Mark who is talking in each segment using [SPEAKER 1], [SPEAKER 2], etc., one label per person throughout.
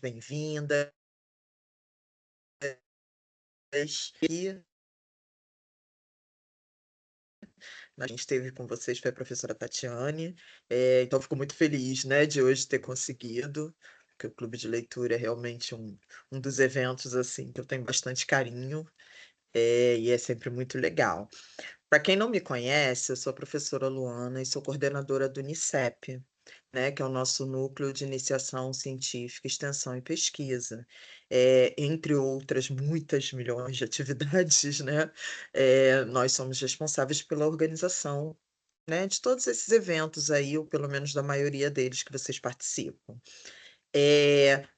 [SPEAKER 1] bem-vindas. E a gente esteve com vocês foi a professora Tatiane, então fico muito feliz, né, de hoje ter conseguido, porque o clube de leitura é realmente um dos eventos, assim, que eu tenho bastante carinho, e é sempre muito legal. Para quem não me conhece, eu sou a professora Luana e sou coordenadora do NICEP, né, que é o nosso Núcleo de Iniciação Científica, Extensão e Pesquisa. Entre outras muitas milhões de atividades, né, nós somos responsáveis pela organização, né, de todos esses eventos aí, ou pelo menos da maioria deles que vocês participam.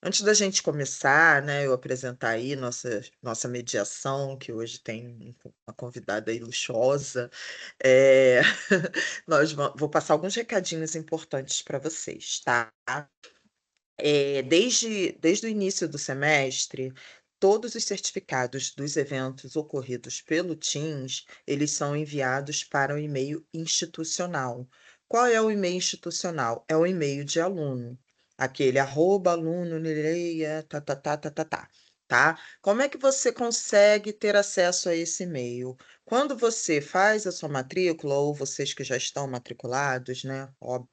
[SPEAKER 1] Antes da gente começar, né, eu apresentar aí nossa mediação, que hoje tem uma convidada aí luxuosa, eh, vou passar alguns recadinhos importantes para vocês, tá? Desde o início do semestre, todos os certificados dos eventos ocorridos pelo Teams, eles são enviados para o e-mail institucional. Qual é o e-mail institucional? É o e-mail de aluno, aquele @aluno Nireia, tá? Como é que você consegue ter acesso a esse e-mail? Quando você faz a sua matrícula, ou vocês que já estão matriculados, né, óbvio,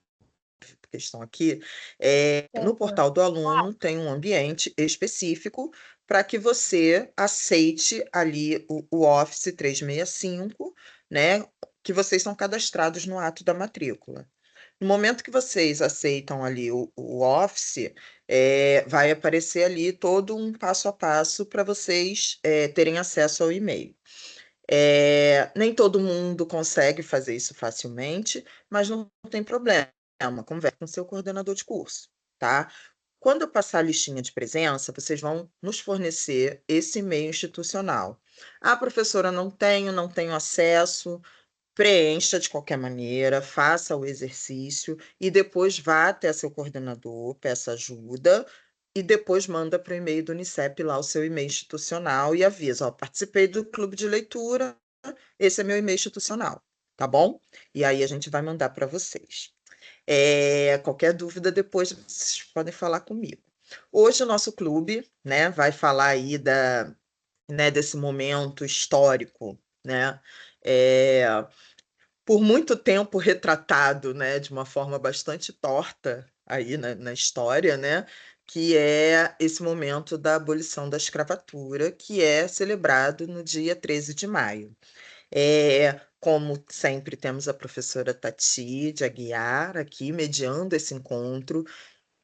[SPEAKER 1] porque estão aqui, no portal do aluno tem um ambiente específico para que você aceite ali o Office 365, né, que vocês são cadastrados no ato da matrícula. No momento que vocês aceitam ali o Office, vai aparecer ali todo um passo a passo para vocês, terem acesso ao e-mail. Nem todo mundo consegue fazer isso facilmente, mas não tem problema, converse com seu coordenador de curso, tá? Quando eu passar a listinha de presença, vocês vão nos fornecer esse e-mail institucional. "Ah, professora, não tenho acesso", preencha de qualquer maneira, faça o exercício e depois vá até seu coordenador, peça ajuda e depois manda para o e-mail do Unicep lá o seu e-mail institucional e avisa: "Ó, participei do clube de leitura, esse é meu e-mail institucional", tá bom? E aí a gente vai mandar para vocês. Qualquer dúvida depois vocês podem falar comigo. Hoje o nosso clube, né, vai falar aí né, desse momento histórico, né, eh, por muito tempo retratado, né, de uma forma bastante torta aí na história, né, que é esse momento da abolição da escravatura, que é celebrado no dia 13 de maio. Como sempre, temos a professora Tati de Aguiar aqui mediando esse encontro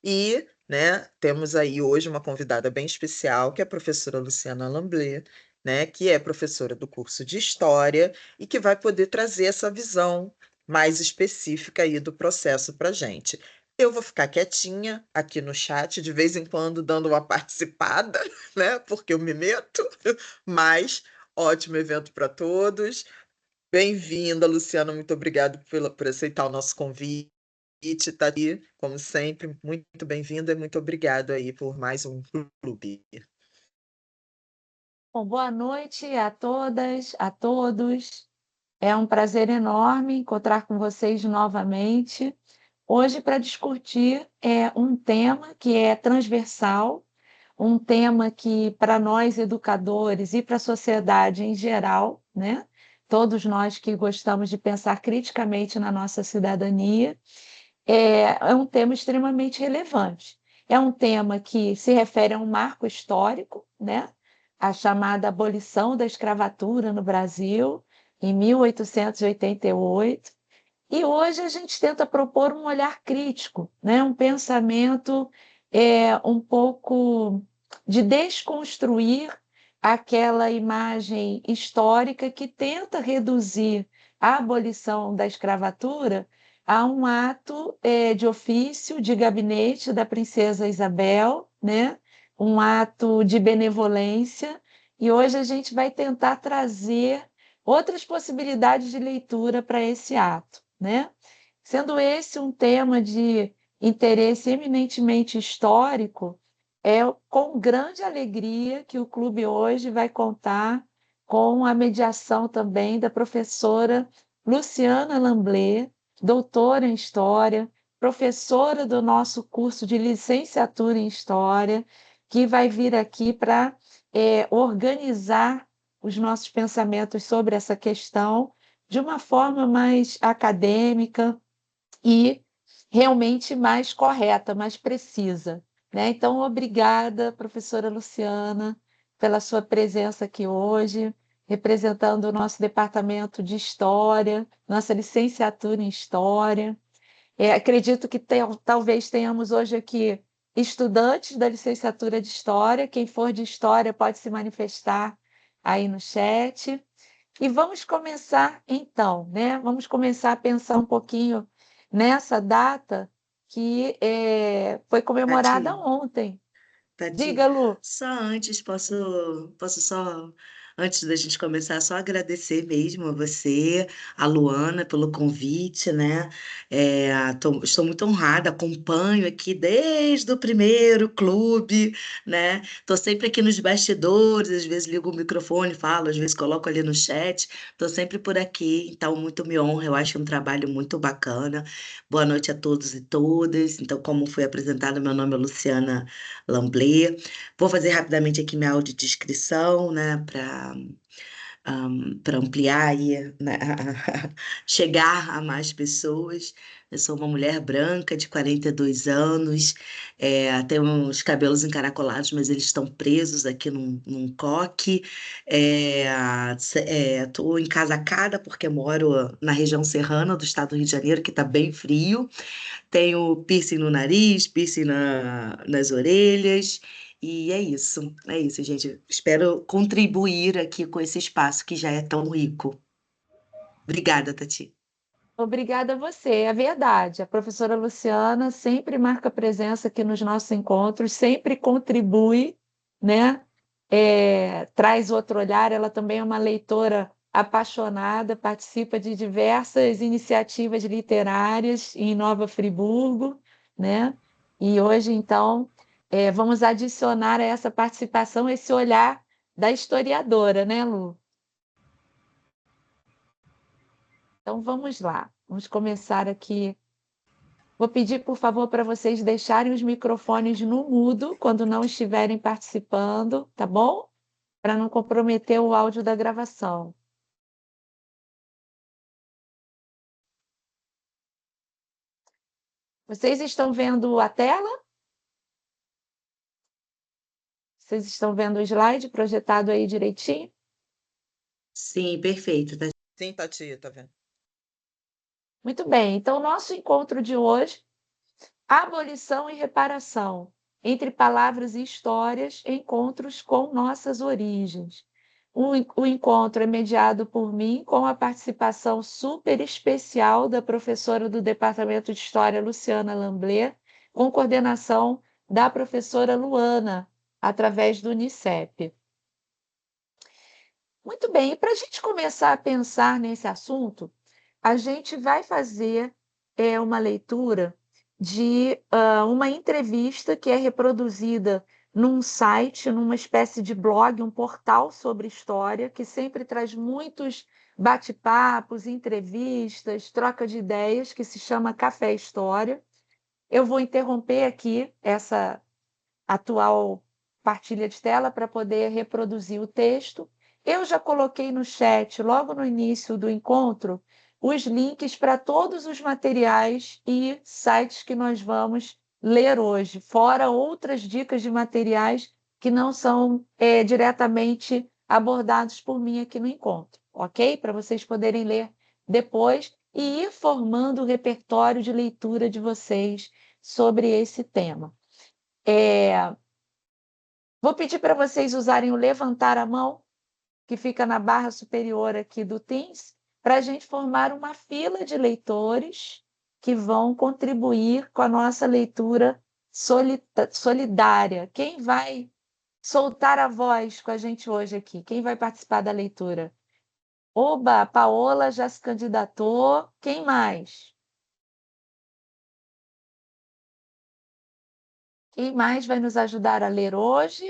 [SPEAKER 1] e, né, temos aí hoje uma convidada bem especial, que é a professora Luciana Lamblé, né, que é professora do curso de História e que vai poder trazer essa visão mais específica aí do processo para gente. Eu vou ficar quietinha aqui no chat, de vez em quando dando uma participada, né, porque eu me meto, mas ótimo evento para todos. Bem-vinda, Luciana, muito obrigado por aceitar o nosso convite, tá aqui, como sempre, muito bem-vinda e muito obrigado aí por mais um clube.
[SPEAKER 2] Bom, boa noite a todas, a todos. É um prazer enorme encontrar com vocês novamente. Hoje, para discutir um tema que é transversal, um tema que, para nós educadores e para a sociedade em geral, né? Todos nós que gostamos de pensar criticamente na nossa cidadania, é um tema extremamente relevante. É um tema que se refere a um marco histórico, né? A chamada abolição da escravatura no Brasil, em 1888. E hoje a gente tenta propor um olhar crítico, né? Um pensamento um pouco de desconstruir aquela imagem histórica que tenta reduzir a abolição da escravatura a um ato de ofício de gabinete da princesa Isabel, né? Um ato de benevolência, e hoje a gente vai tentar trazer outras possibilidades de leitura para esse ato, né? Sendo esse um tema de interesse eminentemente histórico, é com grande alegria que o clube hoje vai contar com a mediação também da professora Luciana Lamblé, doutora em História, professora do nosso curso de licenciatura em História, que vai vir aqui para organizar os nossos pensamentos sobre essa questão de uma forma mais acadêmica e realmente mais correta, mais precisa, né? Então, obrigada, professora Luciana, pela sua presença aqui hoje, representando o nosso departamento de História, nossa licenciatura em História. Acredito que talvez tenhamos hoje aqui estudantes da licenciatura de História. Quem for de História pode se manifestar aí no chat. E vamos começar então, né? Vamos começar a pensar um pouquinho nessa data que foi comemorada
[SPEAKER 3] Tati,
[SPEAKER 2] ontem.
[SPEAKER 3] Tati,
[SPEAKER 2] Diga, Lu.
[SPEAKER 3] só antes, posso só, antes da gente começar, só agradecer mesmo a você, a Luana, pelo convite, né? Estou muito honrada, acompanho aqui desde o primeiro clube, né? Estou sempre aqui nos bastidores, às vezes ligo o microfone, falo, às vezes coloco ali no chat, estou sempre por aqui, então muito me honra, eu acho um trabalho muito bacana. Boa noite a todos e todas. Então, como foi apresentado, meu nome é Luciana Lamblé. Vou fazer rapidamente aqui minha audiodescrição, né, para ampliar aí, né, chegar a mais pessoas. Eu sou uma mulher branca de 42 anos, tenho uns cabelos encaracolados, mas eles estão presos aqui num coque. Estou encasacada porque moro na região serrana do estado do Rio de Janeiro, que está bem frio. Tenho piercing no nariz, piercing nas orelhas. E é isso, gente. Espero contribuir aqui com esse espaço que já é tão rico. Obrigada, Tati.
[SPEAKER 2] Obrigada a você, é verdade. A professora Luciana sempre marca presença aqui nos nossos encontros, sempre contribui, né? Traz outro olhar. Ela também é uma leitora apaixonada, participa de diversas iniciativas literárias em Nova Friburgo, né? E hoje, então, vamos adicionar a essa participação esse olhar da historiadora, né, Lu? Então, vamos lá. Vamos começar aqui. Vou pedir, por favor, para vocês deixarem os microfones no mudo quando não estiverem participando, tá bom? Para não comprometer o áudio da gravação. Vocês estão vendo a tela? Vocês estão vendo o slide projetado aí direitinho?
[SPEAKER 3] Sim, perfeito, Tati.
[SPEAKER 1] Sim, Tati, tá vendo?
[SPEAKER 2] Muito bem. Então, nosso encontro de hoje, abolição e reparação, entre palavras e histórias, encontros com nossas origens. O encontro é mediado por mim, com a participação super especial da professora do Departamento de História, Luciana Lamblé, com coordenação da professora Luana, através do Unicep. Muito bem, e para a gente começar a pensar nesse assunto, a gente vai fazer uma leitura de uma entrevista que é reproduzida num site, numa espécie de blog, um portal sobre história, que sempre traz muitos bate-papos, entrevistas, troca de ideias, que se chama Café História. Eu vou interromper aqui essa atual partilha de tela para poder reproduzir o texto. Eu já coloquei no chat, logo no início do encontro, os links para todos os materiais e sites que nós vamos ler hoje, fora outras dicas de materiais que não são diretamente abordados por mim aqui no encontro, ok? Para vocês poderem ler depois e ir formando o repertório de leitura de vocês sobre esse tema. Vou pedir para vocês usarem o levantar a mão, que fica na barra superior aqui do Teams, para a gente formar uma fila de leitores que vão contribuir com a nossa leitura solidária. Quem vai soltar a voz com a gente hoje aqui? Quem vai participar da leitura? Oba, a Paola já se candidatou. Quem mais? Quem mais vai nos ajudar a ler hoje?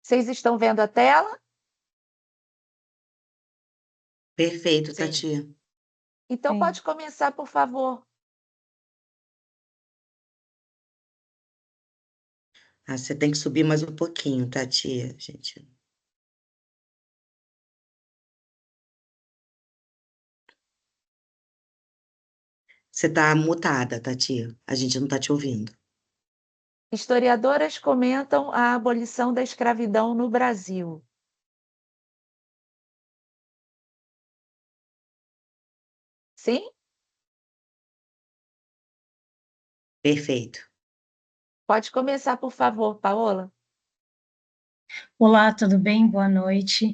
[SPEAKER 2] Vocês estão vendo a tela?
[SPEAKER 3] Perfeito,
[SPEAKER 1] Sim.
[SPEAKER 3] Tati.
[SPEAKER 2] Então
[SPEAKER 4] Sim.
[SPEAKER 2] pode começar, por favor.
[SPEAKER 3] Ah, você tem que subir mais um pouquinho, Tati, gente. Você tá mutada, Tati. A gente não tá te ouvindo.
[SPEAKER 2] Historiadoras comentam a abolição da escravidão no Brasil. Sim?
[SPEAKER 3] Perfeito.
[SPEAKER 2] Pode começar, por favor, Paola.
[SPEAKER 4] Olá, tudo bem? Boa noite.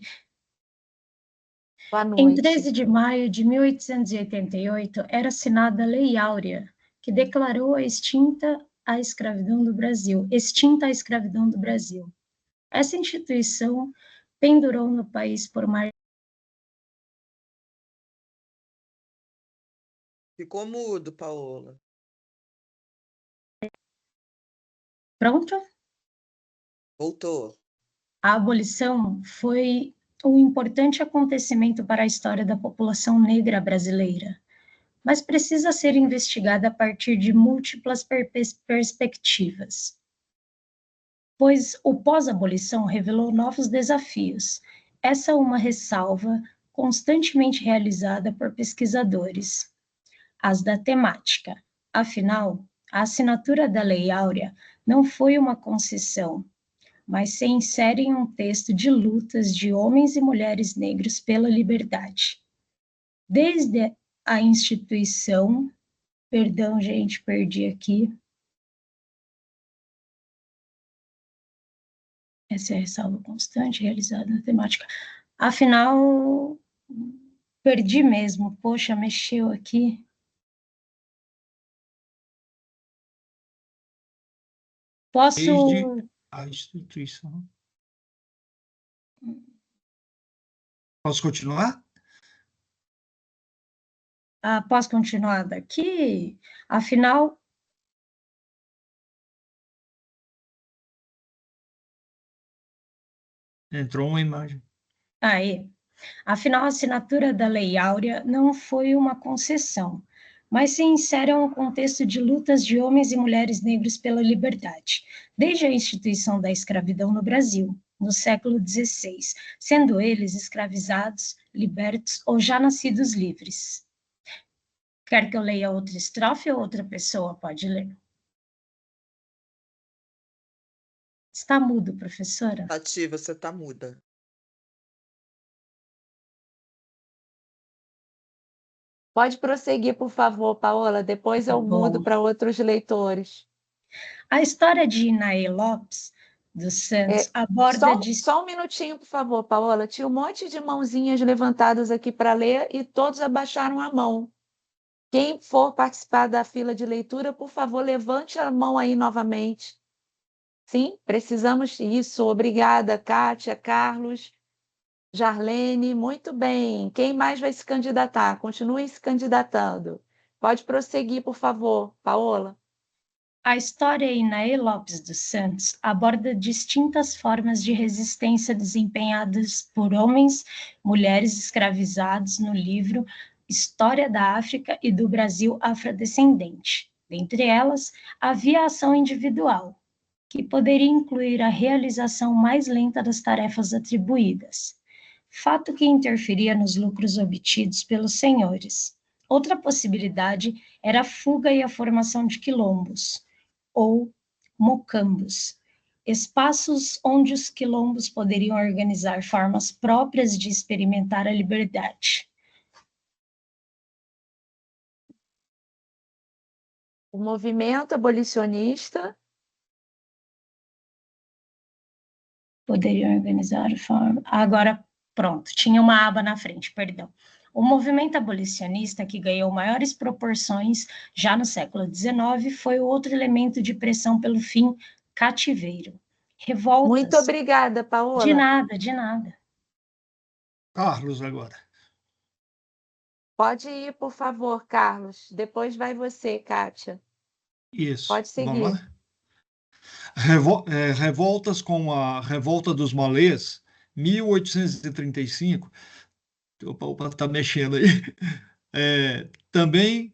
[SPEAKER 2] Boa
[SPEAKER 4] Em
[SPEAKER 2] noite.
[SPEAKER 4] 13 de maio de 1888, era assinada a Lei Áurea, que declarou extinta a escravidão do Brasil. Essa instituição pendurou no país por mais...
[SPEAKER 1] Ficou mudo, Paola.
[SPEAKER 4] Pronto?
[SPEAKER 1] Voltou.
[SPEAKER 4] A abolição foi um importante acontecimento para a história da população negra brasileira, mas precisa ser investigada a partir de múltiplas perspectivas, pois o pós-abolição revelou novos desafios. Essa é uma ressalva constantemente realizada por pesquisadores, as da temática. Afinal, a assinatura da Lei Áurea não foi uma concessão, mas se insere em um texto de lutas de homens e mulheres negros pela liberdade. Desde a instituição, perdão, gente, perdi aqui. Essa é a ressalva constante realizada na temática. Afinal, perdi mesmo. Poxa, mexeu aqui.
[SPEAKER 5] Desde
[SPEAKER 4] Posso...
[SPEAKER 5] a instituição. Posso continuar?
[SPEAKER 4] posso continuar daqui? Afinal,
[SPEAKER 5] Entrou uma imagem.
[SPEAKER 4] aí. Afinal, a assinatura da Lei Áurea não foi uma concessão, mas se insere em um contexto de lutas de homens e mulheres negros pela liberdade, desde a instituição da escravidão no Brasil, no século XVI, sendo eles escravizados, libertos ou já nascidos livres. Quer que eu leia outra estrofe ou outra pessoa pode ler? Está mudo, professora?
[SPEAKER 1] Tati, você tá muda.
[SPEAKER 2] Pode prosseguir, por favor, Paola. Depois eu mudo
[SPEAKER 4] Bom.
[SPEAKER 2] para outros leitores.
[SPEAKER 4] A história de Inaê Lopes dos Santos aborda de...
[SPEAKER 2] Só um minutinho, por favor, Paola. Tinha um monte de mãozinhas levantadas aqui para ler e todos abaixaram a mão. Quem for participar da fila de leitura, por favor, levante a mão aí novamente. Sim, precisamos disso. Obrigada, Kátia, Carlos, Jarlene. Muito bem. Quem mais vai se candidatar? Continue se candidatando. Pode prosseguir, por favor, Paola.
[SPEAKER 4] A história Inaê Lopes dos Santos aborda distintas formas de resistência desempenhadas por homens, mulheres escravizados no livro História da África e do Brasil Afrodescendente. Dentre elas, havia a ação individual, que poderia incluir a realização mais lenta das tarefas atribuídas, fato que interferia nos lucros obtidos pelos senhores. Outra possibilidade era a fuga e a formação de quilombos, ou mocambos, espaços onde os quilombos poderiam organizar formas próprias de experimentar a liberdade.
[SPEAKER 2] O movimento abolicionista
[SPEAKER 4] Poderiam organizar forma... Agora, pronto, tinha uma aba na frente, perdão. O movimento abolicionista, que ganhou maiores proporções já no século XIX, foi outro elemento de pressão pelo fim cativeiro. Revoltas...
[SPEAKER 2] Muito obrigada, Paola.
[SPEAKER 4] De nada, de nada.
[SPEAKER 5] Carlos, agora.
[SPEAKER 2] Pode ir, por favor, Carlos. Depois vai você, Kátia.
[SPEAKER 5] Isso.
[SPEAKER 2] Pode seguir.
[SPEAKER 5] Vamos lá? Revoltas com a Revolta dos Malês, 1835, Opa, está mexendo aí. Também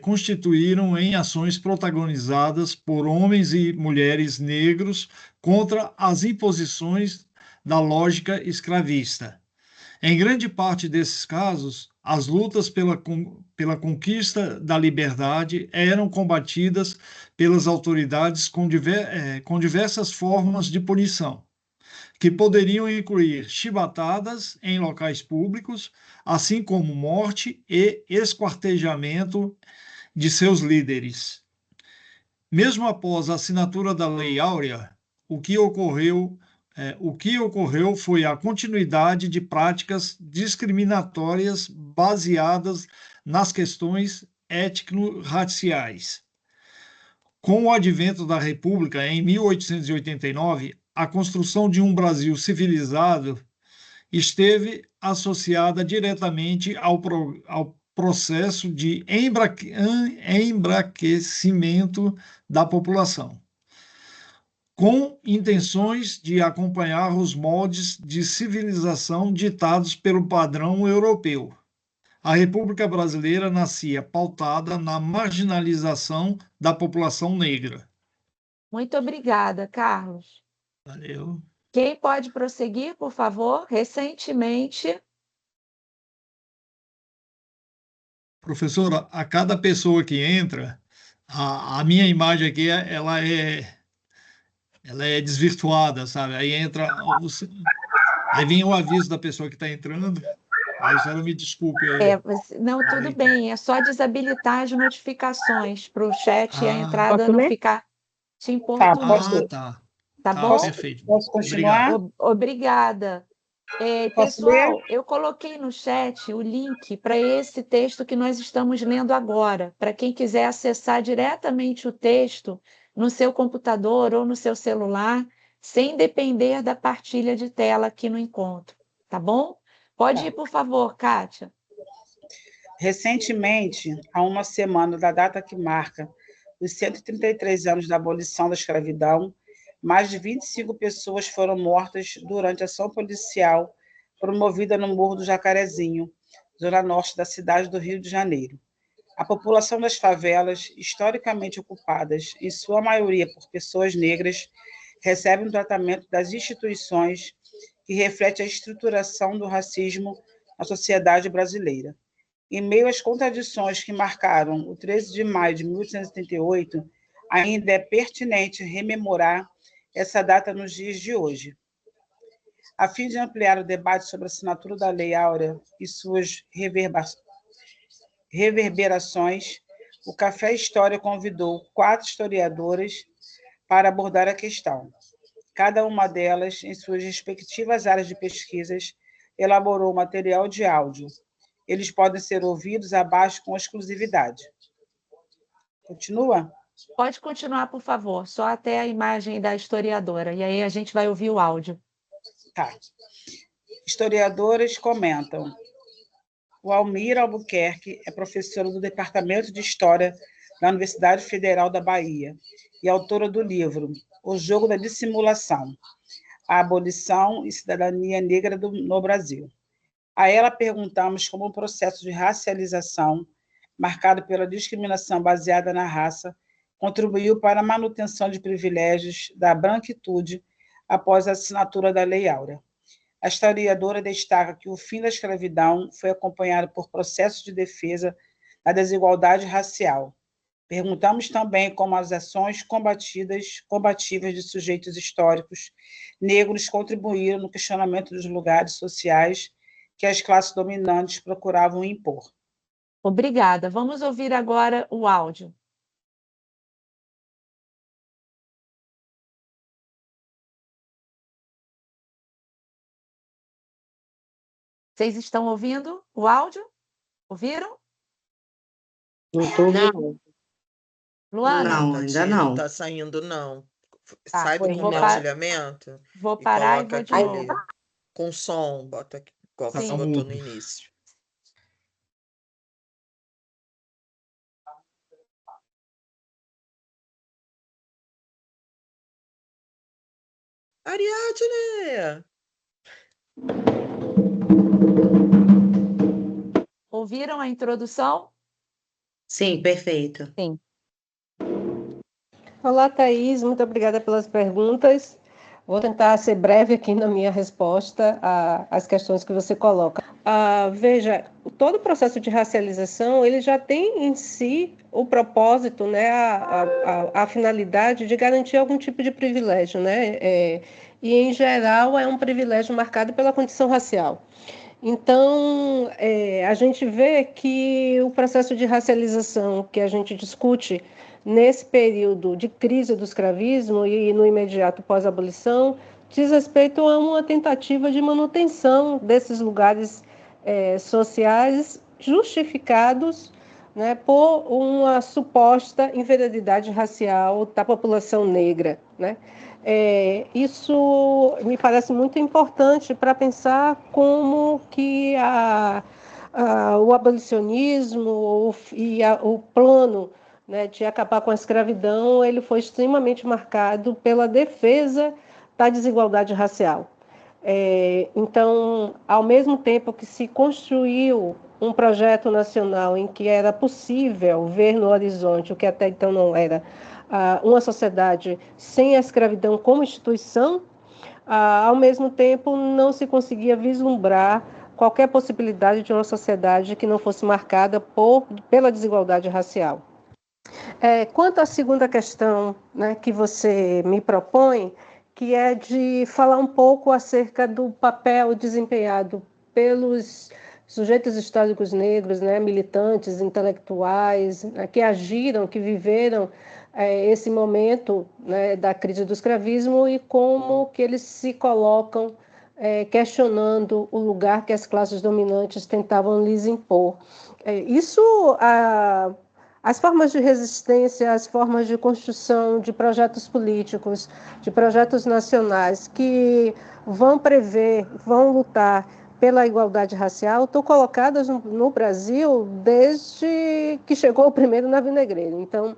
[SPEAKER 5] constituíram em ações protagonizadas por homens e mulheres negros contra as imposições da lógica escravista. Em grande parte desses casos, as lutas pela conquista da liberdade eram combatidas pelas autoridades com diversas formas de punição, que poderiam incluir chibatadas em locais públicos, assim como morte e esquartejamento de seus líderes. Mesmo após a assinatura da Lei Áurea, o que ocorreu foi a continuidade de práticas discriminatórias baseadas nas questões étnico-raciais. Com o advento da República, em 1889, a construção de um Brasil civilizado esteve associada diretamente ao processo de embranquecimento da população, com intenções de acompanhar os moldes de civilização ditados pelo padrão europeu. A República Brasileira nascia pautada na marginalização da população negra.
[SPEAKER 2] Muito obrigada, Carlos.
[SPEAKER 5] Valeu.
[SPEAKER 2] Quem pode prosseguir, por favor? Recentemente.
[SPEAKER 5] Professora, a cada pessoa que entra, a minha imagem aqui, ela é desvirtuada, sabe? Aí aí vem o aviso da pessoa que está entrando. Aí a senhora me desculpe.
[SPEAKER 2] Não, tudo bem, é só desabilitar as notificações para o chat e a entrada não ficar te importunando.
[SPEAKER 5] Tá.
[SPEAKER 2] Tá bom?
[SPEAKER 5] Perfeito.
[SPEAKER 6] Posso continuar?
[SPEAKER 2] Obrigada. Pessoal, eu coloquei no chat o link para esse texto que nós estamos lendo agora, para quem quiser acessar diretamente o texto no seu computador ou no seu celular, sem depender da partilha de tela aqui no encontro, tá bom? Pode ir, por favor, Kátia.
[SPEAKER 6] Recentemente, há uma semana da data que marca os 133 anos da abolição da escravidão, mais de 25 pessoas foram mortas durante a ação policial promovida no Morro do Jacarezinho, zona norte da cidade do Rio de Janeiro. A população das favelas, historicamente ocupadas, em sua maioria por pessoas negras, recebe um tratamento das instituições que reflete a estruturação do racismo na sociedade brasileira. Em meio às contradições que marcaram o 13 de maio de 1888, ainda é pertinente rememorar essa data nos dias de hoje. A fim de ampliar o debate sobre a assinatura da Lei Áurea e suas reverberações, o Café História convidou 4 historiadoras para abordar a questão. Cada uma delas, em suas respectivas áreas de pesquisas, elaborou material de áudio. Eles podem ser ouvidos abaixo com exclusividade. Continua?
[SPEAKER 2] Pode continuar, por favor, só até a imagem da historiadora, e aí a gente vai ouvir o áudio.
[SPEAKER 6] Tá. Historiadoras comentam. O Almir Albuquerque é professora do Departamento de História da Universidade Federal da Bahia e autora do livro O Jogo da Dissimulação, a Abolição e Cidadania Negra no Brasil. A ela perguntamos como o processo de racialização, marcado pela discriminação baseada na raça, contribuiu para a manutenção de privilégios da branquitude após a assinatura da Lei Áurea. A historiadora destaca que o fim da escravidão foi acompanhado por processos de defesa da desigualdade racial. Perguntamos também como as ações combativas de sujeitos históricos negros contribuíram no questionamento dos lugares sociais que as classes dominantes procuravam impor.
[SPEAKER 2] Obrigada. Vamos ouvir agora o áudio. Vocês estão ouvindo o áudio? Ouviram?
[SPEAKER 3] Não estou ouvindo.
[SPEAKER 2] Luana?
[SPEAKER 3] Não, ainda não.
[SPEAKER 1] Não está saindo, não.
[SPEAKER 2] Tá,
[SPEAKER 1] Sai do
[SPEAKER 2] vou
[SPEAKER 1] compartilhamento
[SPEAKER 2] Vou
[SPEAKER 1] e
[SPEAKER 2] parar e
[SPEAKER 1] coloca
[SPEAKER 2] vou de
[SPEAKER 1] aquele
[SPEAKER 2] novo.
[SPEAKER 1] com som, bota aqui, igual você
[SPEAKER 2] Sim.
[SPEAKER 1] botou no início. Ariadne!
[SPEAKER 2] ouviram a introdução?
[SPEAKER 3] Sim, perfeito.
[SPEAKER 2] Sim.
[SPEAKER 7] Olá, Thaís, muito obrigada pelas perguntas. Vou tentar ser breve aqui na minha resposta às questões que você coloca. Veja, todo o processo de racialização, ele já tem em si o propósito, né, a finalidade de garantir algum tipo de privilégio, né? E, em geral, é um privilégio marcado pela condição racial. Então, a gente vê que o processo de racialização que a gente discute nesse período de crise do escravismo e no imediato pós-abolição diz respeito a uma tentativa de manutenção desses lugares sociais justificados, né, por uma suposta inferioridade racial da população negra, né? Isso me parece muito importante para pensar como que o abolicionismo e o plano, né, de acabar com a escravidão, ele foi extremamente marcado pela defesa da desigualdade racial. Então, ao mesmo tempo que se construiu um projeto nacional em que era possível ver no horizonte o que até então não era, uma sociedade sem a escravidão como instituição, ao mesmo tempo não se conseguia vislumbrar qualquer possibilidade de uma sociedade que não fosse marcada pela desigualdade racial. Quanto à segunda questão, né, que você me propõe, que é de falar um pouco acerca do papel desempenhado pelos sujeitos históricos negros, né, militantes, intelectuais, né, que agiram, que viveram esse momento, né, da crise do escravismo e como que eles se colocam questionando o lugar que as classes dominantes tentavam lhes impor. As formas de resistência, as formas de construção de projetos políticos, de projetos nacionais que vão prever, vão lutar pela igualdade racial, estão colocadas no Brasil desde que chegou o primeiro navio negreiro. Então,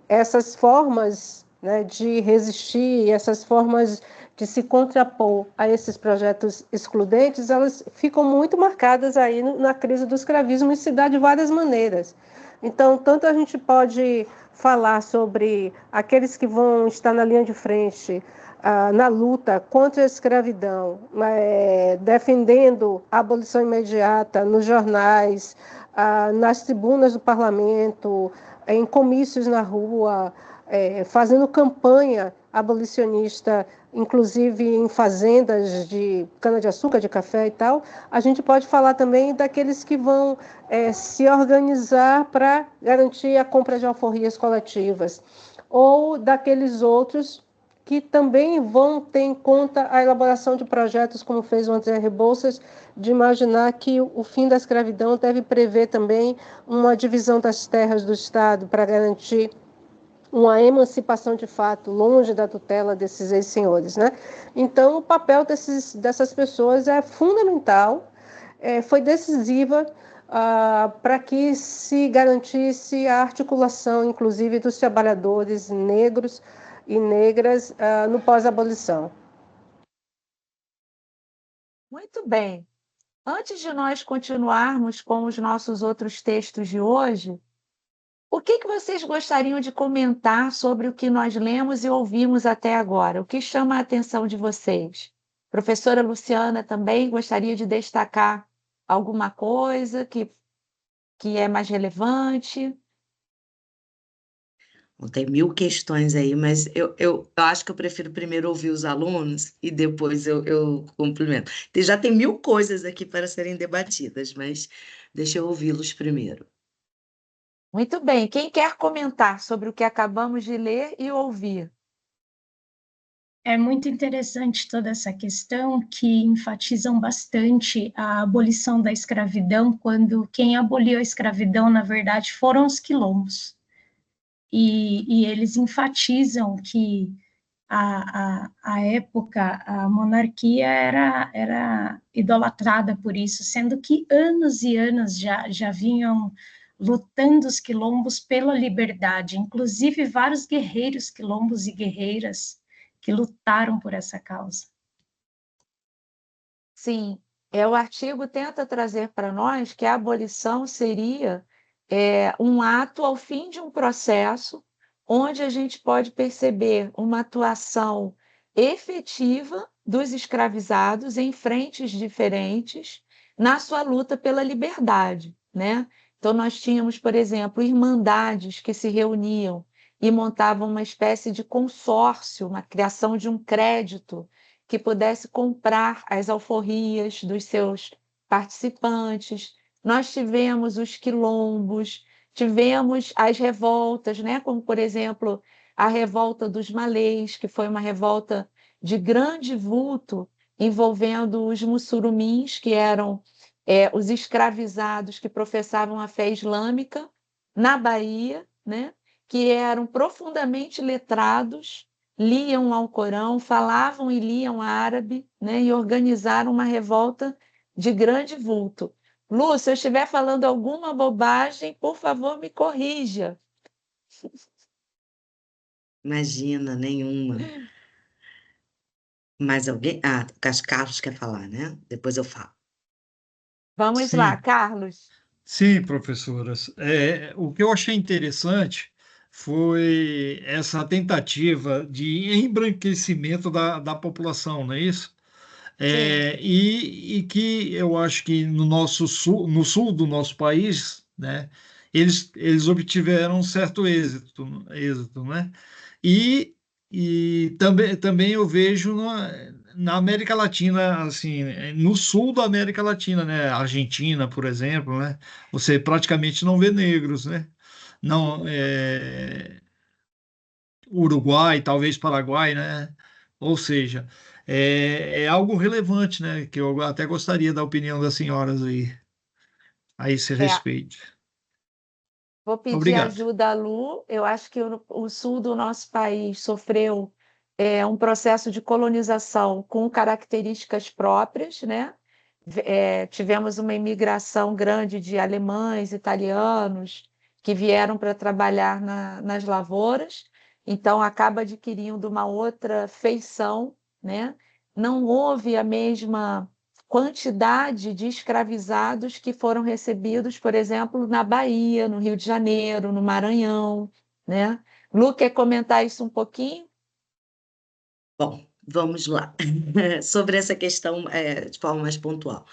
[SPEAKER 7] essas formas, né, de resistir, essas formas de se contrapor a esses projetos excludentes, elas ficam muito marcadas aí na crise do escravismo e se dá de várias maneiras. Então, tanto a gente pode falar sobre aqueles que vão estar na linha de frente na luta contra a escravidão, defendendo a abolição imediata nos jornais, nas tribunas do parlamento, em comícios na rua, fazendo campanha abolicionista, inclusive em fazendas de cana-de-açúcar, de café e tal. A gente pode falar também daqueles que vão se organizar para garantir a compra de alforrias coletivas, ou daqueles outros que também vão ter em conta a elaboração de projetos, como fez o André Rebouças, de imaginar que o fim da escravidão deve prever também uma divisão das terras do Estado para garantir uma emancipação de fato, longe da tutela desses ex-senhores, né? Então, o papel dessas pessoas é fundamental, foi decisiva para que se garantisse a articulação, inclusive, dos trabalhadores negros e negras no pós-abolição.
[SPEAKER 2] Muito bem. Antes de nós continuarmos com os nossos outros textos de hoje, o que vocês gostariam de comentar sobre o que nós lemos e ouvimos até agora? O que chama a atenção de vocês? Professora Luciana também gostaria de destacar alguma coisa que é mais relevante?
[SPEAKER 3] Tem 1000 questões aí, mas eu acho que eu prefiro primeiro ouvir os alunos e depois eu complemento. Já tem 1000 coisas aqui para serem debatidas, mas deixa eu ouvi-los primeiro.
[SPEAKER 2] Muito bem. Quem quer comentar sobre o que acabamos de ler e ouvir?
[SPEAKER 4] É muito interessante toda essa questão que enfatizam bastante a abolição da escravidão, quando quem aboliu a escravidão, na verdade, foram os quilombos. E eles enfatizam que a época, a monarquia era idolatrada por isso, sendo que anos e anos já vinham lutando os quilombos pela liberdade, inclusive vários guerreiros quilombos e guerreiras que lutaram por essa causa.
[SPEAKER 2] Sim, o artigo tenta trazer para nós que a abolição seria um ato ao fim de um processo onde a gente pode perceber uma atuação efetiva dos escravizados em frentes diferentes na sua luta pela liberdade, né? Então, nós tínhamos, por exemplo, irmandades que se reuniam e montavam uma espécie de consórcio, uma criação de um crédito que pudesse comprar as alforrias dos seus participantes. Nós tivemos os quilombos, tivemos as revoltas, né? Como, por exemplo, a revolta dos malês, que foi uma revolta de grande vulto, envolvendo os mussurumins, que eram os escravizados que professavam a fé islâmica na Bahia, né? Que eram profundamente letrados, liam o Alcorão, falavam e liam árabe, né? E organizaram uma revolta de grande vulto. Lu, se eu estiver falando alguma bobagem, por favor, me corrija.
[SPEAKER 3] Imagina, nenhuma. Mais alguém? Ah, Carlos quer falar, né? Depois eu falo.
[SPEAKER 2] Vamos lá,
[SPEAKER 5] Sim,
[SPEAKER 2] Carlos.
[SPEAKER 5] sim, professoras. O que eu achei interessante foi essa tentativa de embranquecimento da população, não é isso?
[SPEAKER 2] Sim,
[SPEAKER 5] E que eu acho que no sul do nosso país, né, eles obtiveram um certo êxito, né? E, e também eu vejo na América Latina, assim, no sul da América Latina, né, Argentina, por exemplo, né, você praticamente não vê negros, né? Não, Uruguai, talvez Paraguai, né? Ou seja, é algo relevante, né? Que eu até gostaria da opinião das senhoras aí a esse
[SPEAKER 2] é.
[SPEAKER 5] respeito.
[SPEAKER 2] Vou pedir
[SPEAKER 5] Obrigado.
[SPEAKER 2] ajuda à Lu. Eu acho que o sul do nosso país sofreu um processo de colonização com características próprias, né? Tivemos uma imigração grande de alemães, italianos, que vieram para trabalhar nas lavouras, então acaba adquirindo uma outra feição, né? Não houve a mesma quantidade de escravizados que foram recebidos, por exemplo, na Bahia, no Rio de Janeiro, no Maranhão, né? Lu, quer comentar isso um pouquinho?
[SPEAKER 3] Bom, vamos lá. Sobre essa questão, de forma mais pontual.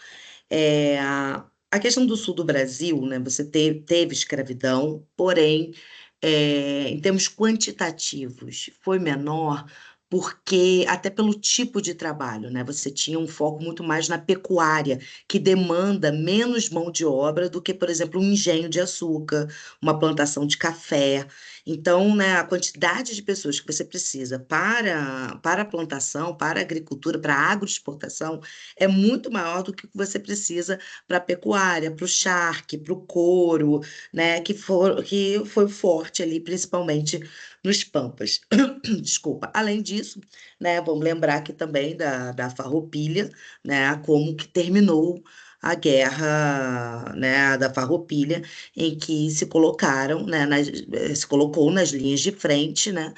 [SPEAKER 3] A questão do sul do Brasil, né? Você teve escravidão, porém, em termos quantitativos, foi menor, porque até pelo tipo de trabalho, né? Você tinha um foco muito mais na pecuária, que demanda menos mão de obra do que, por exemplo, um engenho de açúcar, uma plantação de café. Então, né, a quantidade de pessoas que você precisa para a plantação, para a agricultura, para a agroexportação, é muito maior do que o que você precisa para a pecuária, para o charque, para o couro, né, que foi forte ali, principalmente nos Pampas. Desculpa. Além disso, né, vamos lembrar aqui também da Farroupilha, né, como que terminou a guerra, né, da Farroupilha, em que se colocaram, né, se colocou nas linhas de frente, né,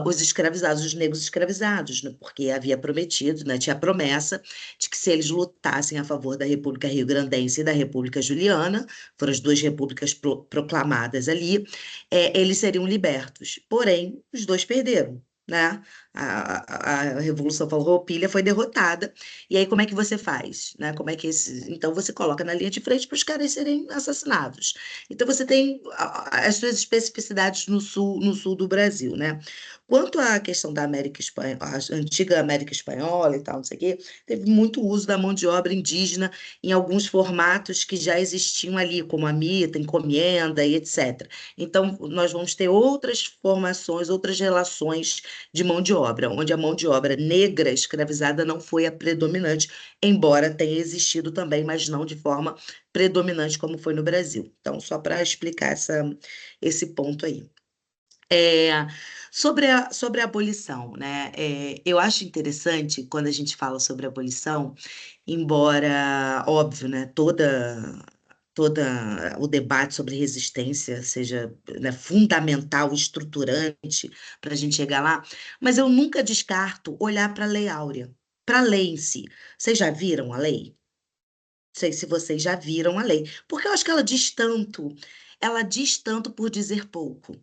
[SPEAKER 3] os escravizados, os negros escravizados, né, porque havia prometido, né, tinha a promessa de que se eles lutassem a favor da República Rio-Grandense e da República Juliana, foram as duas repúblicas proclamadas ali, eles seriam libertos. Porém, os dois perderam. Né? A Revolução Farroupilha foi derrotada. E aí, como é que você faz? Né? Como é que Então, você coloca na linha de frente para os caras serem assassinados. Então, você tem as suas especificidades no sul do Brasil. Né? Quanto à questão da América Espanhola, a antiga América Espanhola e tal, não sei o quê, teve muito uso da mão de obra indígena em alguns formatos que já existiam ali, como a mita, encomenda e etc. Então, nós vamos ter outras formações, outras relações de mão de obra, onde a mão de obra negra escravizada não foi a predominante, embora tenha existido também, mas não de forma predominante como foi no Brasil. Então, só para explicar esse ponto aí. Sobre a abolição, né? Eu acho interessante quando a gente fala sobre abolição, embora, óbvio, né, toda o debate sobre resistência seja, né, fundamental, estruturante para a gente chegar lá, mas eu nunca descarto olhar para a Lei Áurea. para a lei em si. Vocês já viram a lei? Não sei se vocês já viram a lei, porque eu acho que ela diz tanto por dizer pouco.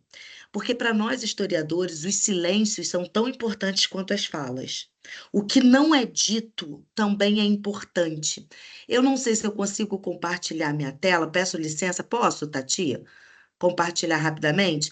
[SPEAKER 3] Porque para nós historiadores, os silêncios são tão importantes quanto as falas. O que não é dito também é importante. Eu não sei se eu consigo compartilhar minha tela, peço licença, posso, Tati? Compartilhar rapidamente?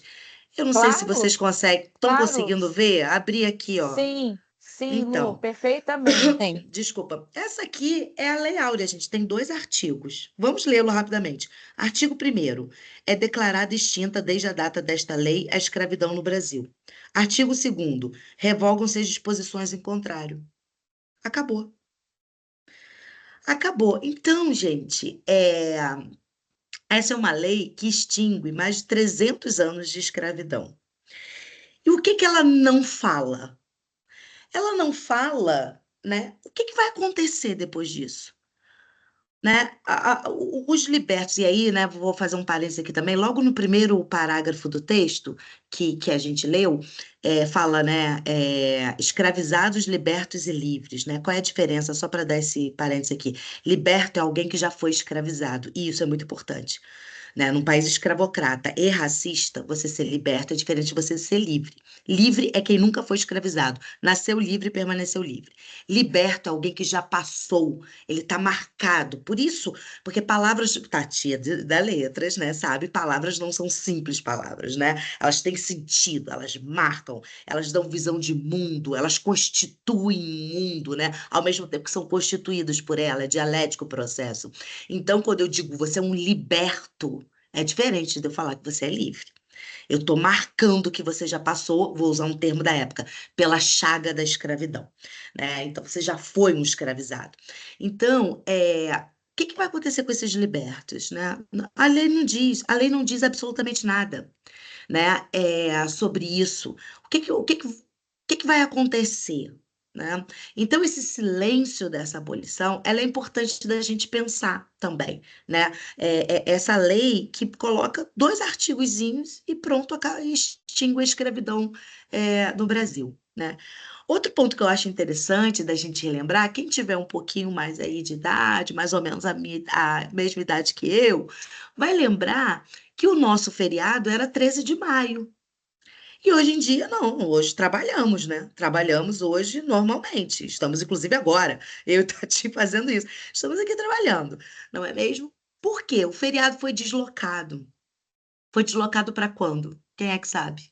[SPEAKER 3] Eu não sei se vocês
[SPEAKER 2] Claro,
[SPEAKER 3] estão
[SPEAKER 2] claro.
[SPEAKER 3] conseguindo ver? Abri aqui, ó.
[SPEAKER 2] Sim, Lu,
[SPEAKER 3] Então,
[SPEAKER 2] perfeitamente.
[SPEAKER 3] desculpa, essa aqui é a Lei Áurea, gente, tem 2 artigos. Vamos lê-lo rapidamente. Artigo 1º. É declarada extinta desde a data desta lei a escravidão no Brasil. Artigo 2º. Revogam-se as disposições em contrário. Acabou. Acabou. Então, gente, essa é uma lei que extingue mais de 300 anos de escravidão. E o que que ela não fala? Ela não fala, né? O que que vai acontecer depois disso? Né? Os libertos, e aí, né, vou fazer um parênteses aqui também, logo no primeiro parágrafo do texto que a gente leu, fala, né, escravizados, libertos e livres, né? Qual é a diferença? Só para dar esse parênteses aqui. Liberto é alguém que já foi escravizado, e isso é muito importante. Né? Num país escravocrata e racista, você ser liberto é diferente de você ser livre. Livre é quem nunca foi escravizado, nasceu livre e permaneceu livre. Liberto é alguém que já passou, ele está marcado. Por isso, porque palavras, Tati, da letras, né, sabe? Palavras não são simples palavras, né? Elas têm sentido, elas marcam, elas dão visão de mundo, elas constituem um mundo, né? Ao mesmo tempo que são constituídos por ela, é dialético o processo. Então, quando eu digo você é um liberto, é diferente de eu falar que você é livre. Eu estou marcando que você já passou, vou usar um termo da época, pela chaga da escravidão, né? Então, você já foi um escravizado. Então, o que que vai acontecer com esses libertos, né? A lei não diz absolutamente nada, né? Sobre isso. O que que vai acontecer? Né? Então, esse silêncio dessa abolição, ela é importante da gente pensar também, né? Essa lei que coloca 2 artigozinhos e pronto, extingue a escravidão no Brasil, né? Outro ponto que eu acho interessante da gente relembrar, quem tiver um pouquinho mais aí de idade, mais ou menos a mesma idade que eu, vai lembrar que o nosso feriado era 13 de maio. E hoje em dia, não, hoje trabalhamos, né? Trabalhamos hoje normalmente. Estamos, inclusive, agora, eu e Tati fazendo isso. Estamos aqui trabalhando, não é mesmo? Por quê? O feriado foi deslocado. Foi deslocado para quando? Quem é que sabe?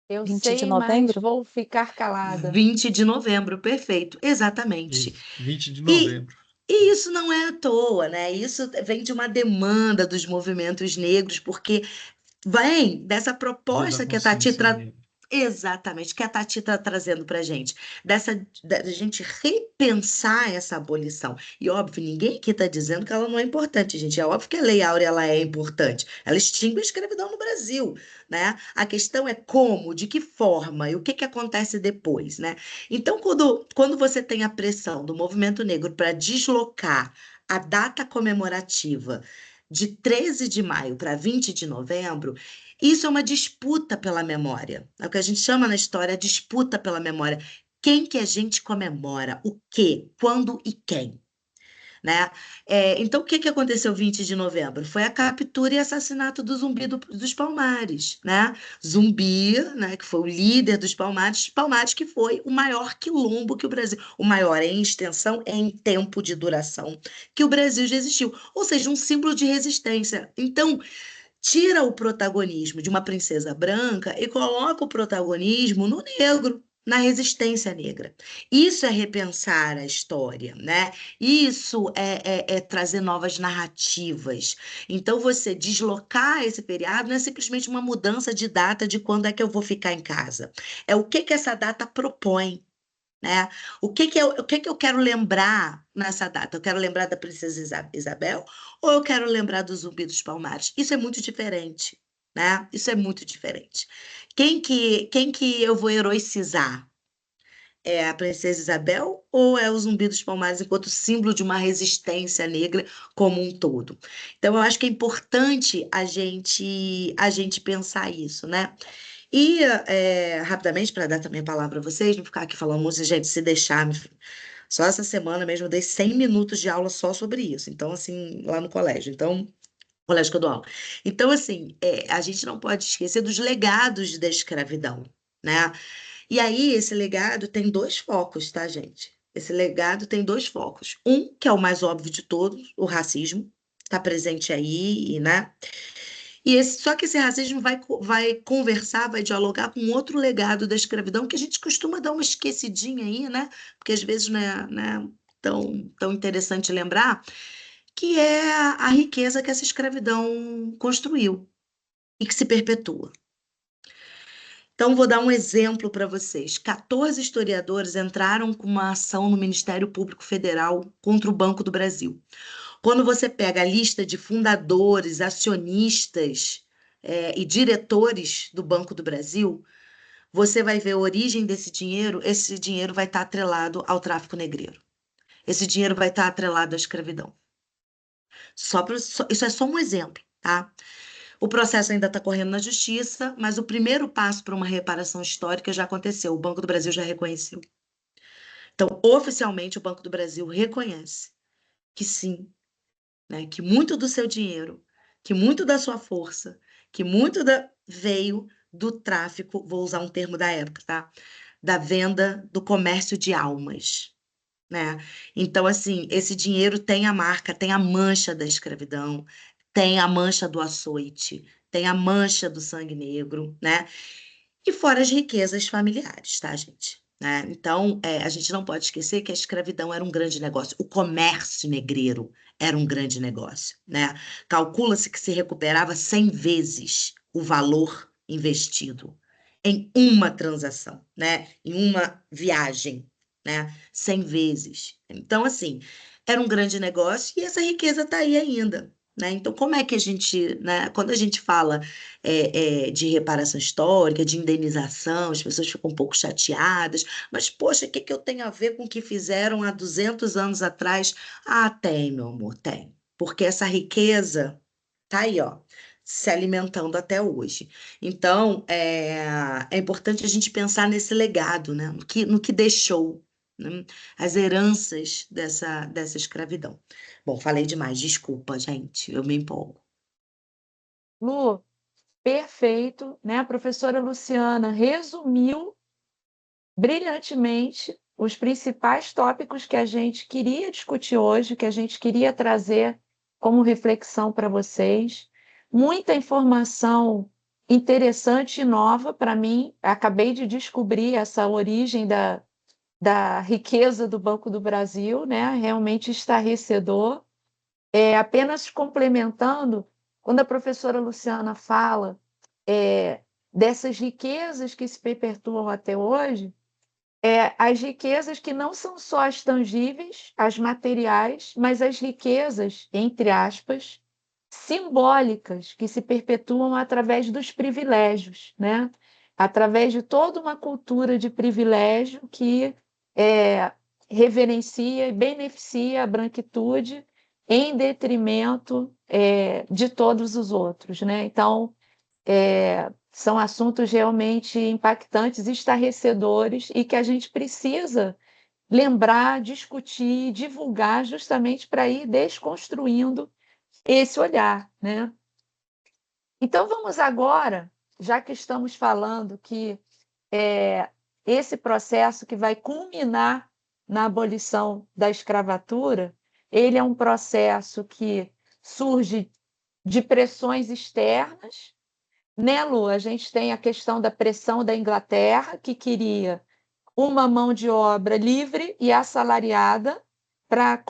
[SPEAKER 2] Eu
[SPEAKER 8] 20 de
[SPEAKER 2] sei, mas
[SPEAKER 8] novembro?
[SPEAKER 2] vou ficar calada.
[SPEAKER 3] 20 de novembro, perfeito, exatamente.
[SPEAKER 5] Isso, 20 de
[SPEAKER 3] E,
[SPEAKER 5] novembro.
[SPEAKER 3] e isso não é à toa, né? Isso vem de uma demanda dos movimentos negros, porque vem dessa
[SPEAKER 5] Dia da
[SPEAKER 3] proposta que a Tati
[SPEAKER 5] Consciência Negra.
[SPEAKER 3] Exatamente, que a Tati está trazendo para a gente, da gente repensar essa abolição. E óbvio, ninguém aqui está dizendo que ela não é importante, gente. É óbvio que a Lei Áurea ela é importante. Ela extingue a escravidão no Brasil, né? A questão é como, de que forma e o que que acontece depois, né? Então, quando você tem a pressão do movimento negro para deslocar a data comemorativa de 13 de maio para 20 de novembro, isso é uma disputa pela memória. É o que a gente chama na história a disputa pela memória. Quem que a gente comemora? O quê? Quando e quem? Né? Então, o que que aconteceu 20 de novembro? Foi a captura e assassinato do Zumbi dos Palmares, né? Zumbi, né, que foi o líder dos Palmares que foi o maior quilombo que o Brasil, o maior em extensão, em tempo de duração, que o Brasil já existiu, ou seja, um símbolo de resistência. Então, tira o protagonismo de uma princesa branca e coloca o protagonismo no negro, na resistência negra. Isso é repensar a história, né? Isso é trazer novas narrativas. Então, você deslocar esse feriado não é simplesmente uma mudança de data de quando é que eu vou ficar em casa. É o que essa data propõe. Né? O que que eu quero lembrar nessa data? Eu quero lembrar da princesa Isabel ou eu quero lembrar do Zumbi dos Palmares? Isso é muito diferente, né? Isso é muito diferente. Quem que eu vou heroicizar? É a princesa Isabel ou é o Zumbi dos Palmares enquanto símbolo de uma resistência negra como um todo? Então, eu acho que é importante a gente pensar isso, né? E, rapidamente, para dar também a palavra a vocês, não ficar aqui falando muito, gente, se deixar, só essa semana mesmo eu dei 100 minutos de aula só sobre isso. Então, assim, lá no colégio. Então, colégio que eu dou aula. Então, assim, a gente não pode esquecer dos legados da escravidão, né? E aí, esse legado tem dois focos, tá, gente? Esse legado tem dois focos. Um, que é o mais óbvio de todos, o racismo, está presente aí, né? Só que esse racismo vai conversar, vai dialogar com outro legado da escravidão, que a gente costuma dar uma esquecidinha aí, né? Porque às vezes não é, né, tão interessante lembrar, que é a riqueza que essa escravidão construiu e que se perpetua. Então, vou dar um exemplo para vocês. 14 historiadores entraram com uma ação no Ministério Público Federal contra o Banco do Brasil. Quando você pega a lista de fundadores, acionistas, e diretores do Banco do Brasil, você vai ver a origem desse dinheiro. Esse dinheiro vai estar atrelado ao tráfico negreiro. Esse dinheiro vai estar atrelado à escravidão. Isso é só um exemplo, tá? O processo ainda está correndo na justiça, mas o primeiro passo para uma reparação histórica já aconteceu. O Banco do Brasil já reconheceu. Então, oficialmente, o Banco do Brasil reconhece que sim, né, que muito do seu dinheiro, que muito da sua força, que veio do tráfico, vou usar um termo da época, tá? Da venda, do comércio de almas, né? Então, assim, esse dinheiro tem a marca, tem a mancha da escravidão, tem a mancha do açoite, tem a mancha do sangue negro, né? E fora as riquezas familiares, tá, gente? Né? Então, a gente não pode esquecer que a escravidão era um grande negócio, o comércio negreiro era um grande negócio, né? Calcula-se que se recuperava 100 vezes o valor investido em uma transação, né? Em uma viagem, né? 100 vezes. Então, assim, era um grande negócio e essa riqueza está aí ainda, né? Então, como é que a gente, né? Quando a gente fala de reparação histórica, de indenização, as pessoas ficam um pouco chateadas, mas, poxa, o que que eu tenho a ver com o que fizeram há 200 anos atrás? Ah, tem, meu amor, tem. Porque essa riqueza tá aí, ó, se alimentando até hoje. Então, é importante a gente pensar nesse legado, né? No que deixou, né? As heranças dessa escravidão. Bom, falei demais, desculpa, gente, eu me empolgo.
[SPEAKER 2] Lu, perfeito, né? A professora Luciana resumiu brilhantemente os principais tópicos que a gente queria discutir hoje, que a gente queria trazer como reflexão para vocês. Muita informação interessante e nova para mim. Acabei de descobrir essa origem da riqueza do Banco do Brasil, né? Realmente estarrecedor. Apenas complementando, quando a professora Luciana fala dessas riquezas que se perpetuam até hoje, as riquezas que não são só as tangíveis, as materiais, mas as riquezas, entre aspas, simbólicas, que se perpetuam através dos privilégios, né? Através de toda uma cultura de privilégio que reverencia e beneficia a branquitude em detrimento de todos os outros, né? Então, são assuntos realmente impactantes, estarrecedores e que a gente precisa lembrar, discutir, divulgar, justamente para ir desconstruindo esse olhar, né? Então, vamos agora, já que estamos falando que esse processo que vai culminar na abolição da escravatura, ele é um processo que surge de pressões externas, né, Lu? A gente tem a questão da pressão da Inglaterra, que queria uma mão de obra livre e assalariada para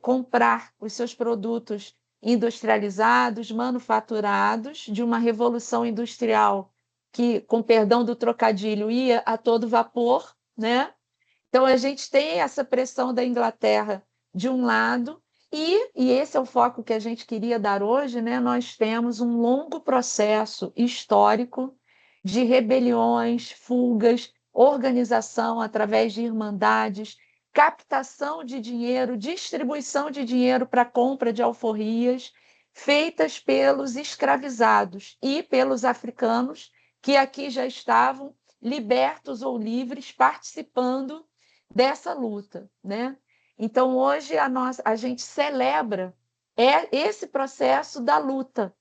[SPEAKER 2] comprar os seus produtos industrializados, manufaturados, de uma revolução industrial que, com perdão do trocadilho, ia a todo vapor, né? Então, a gente tem essa pressão da Inglaterra de um lado, e esse é o foco que a gente queria dar hoje, né? Nós temos um longo processo histórico de rebeliões, fugas, organização através de irmandades, captação de dinheiro, distribuição de dinheiro para compra de alforrias, feitas pelos escravizados e pelos africanos que aqui já estavam libertos ou livres participando dessa luta, né? Então, hoje a gente celebra esse processo da luta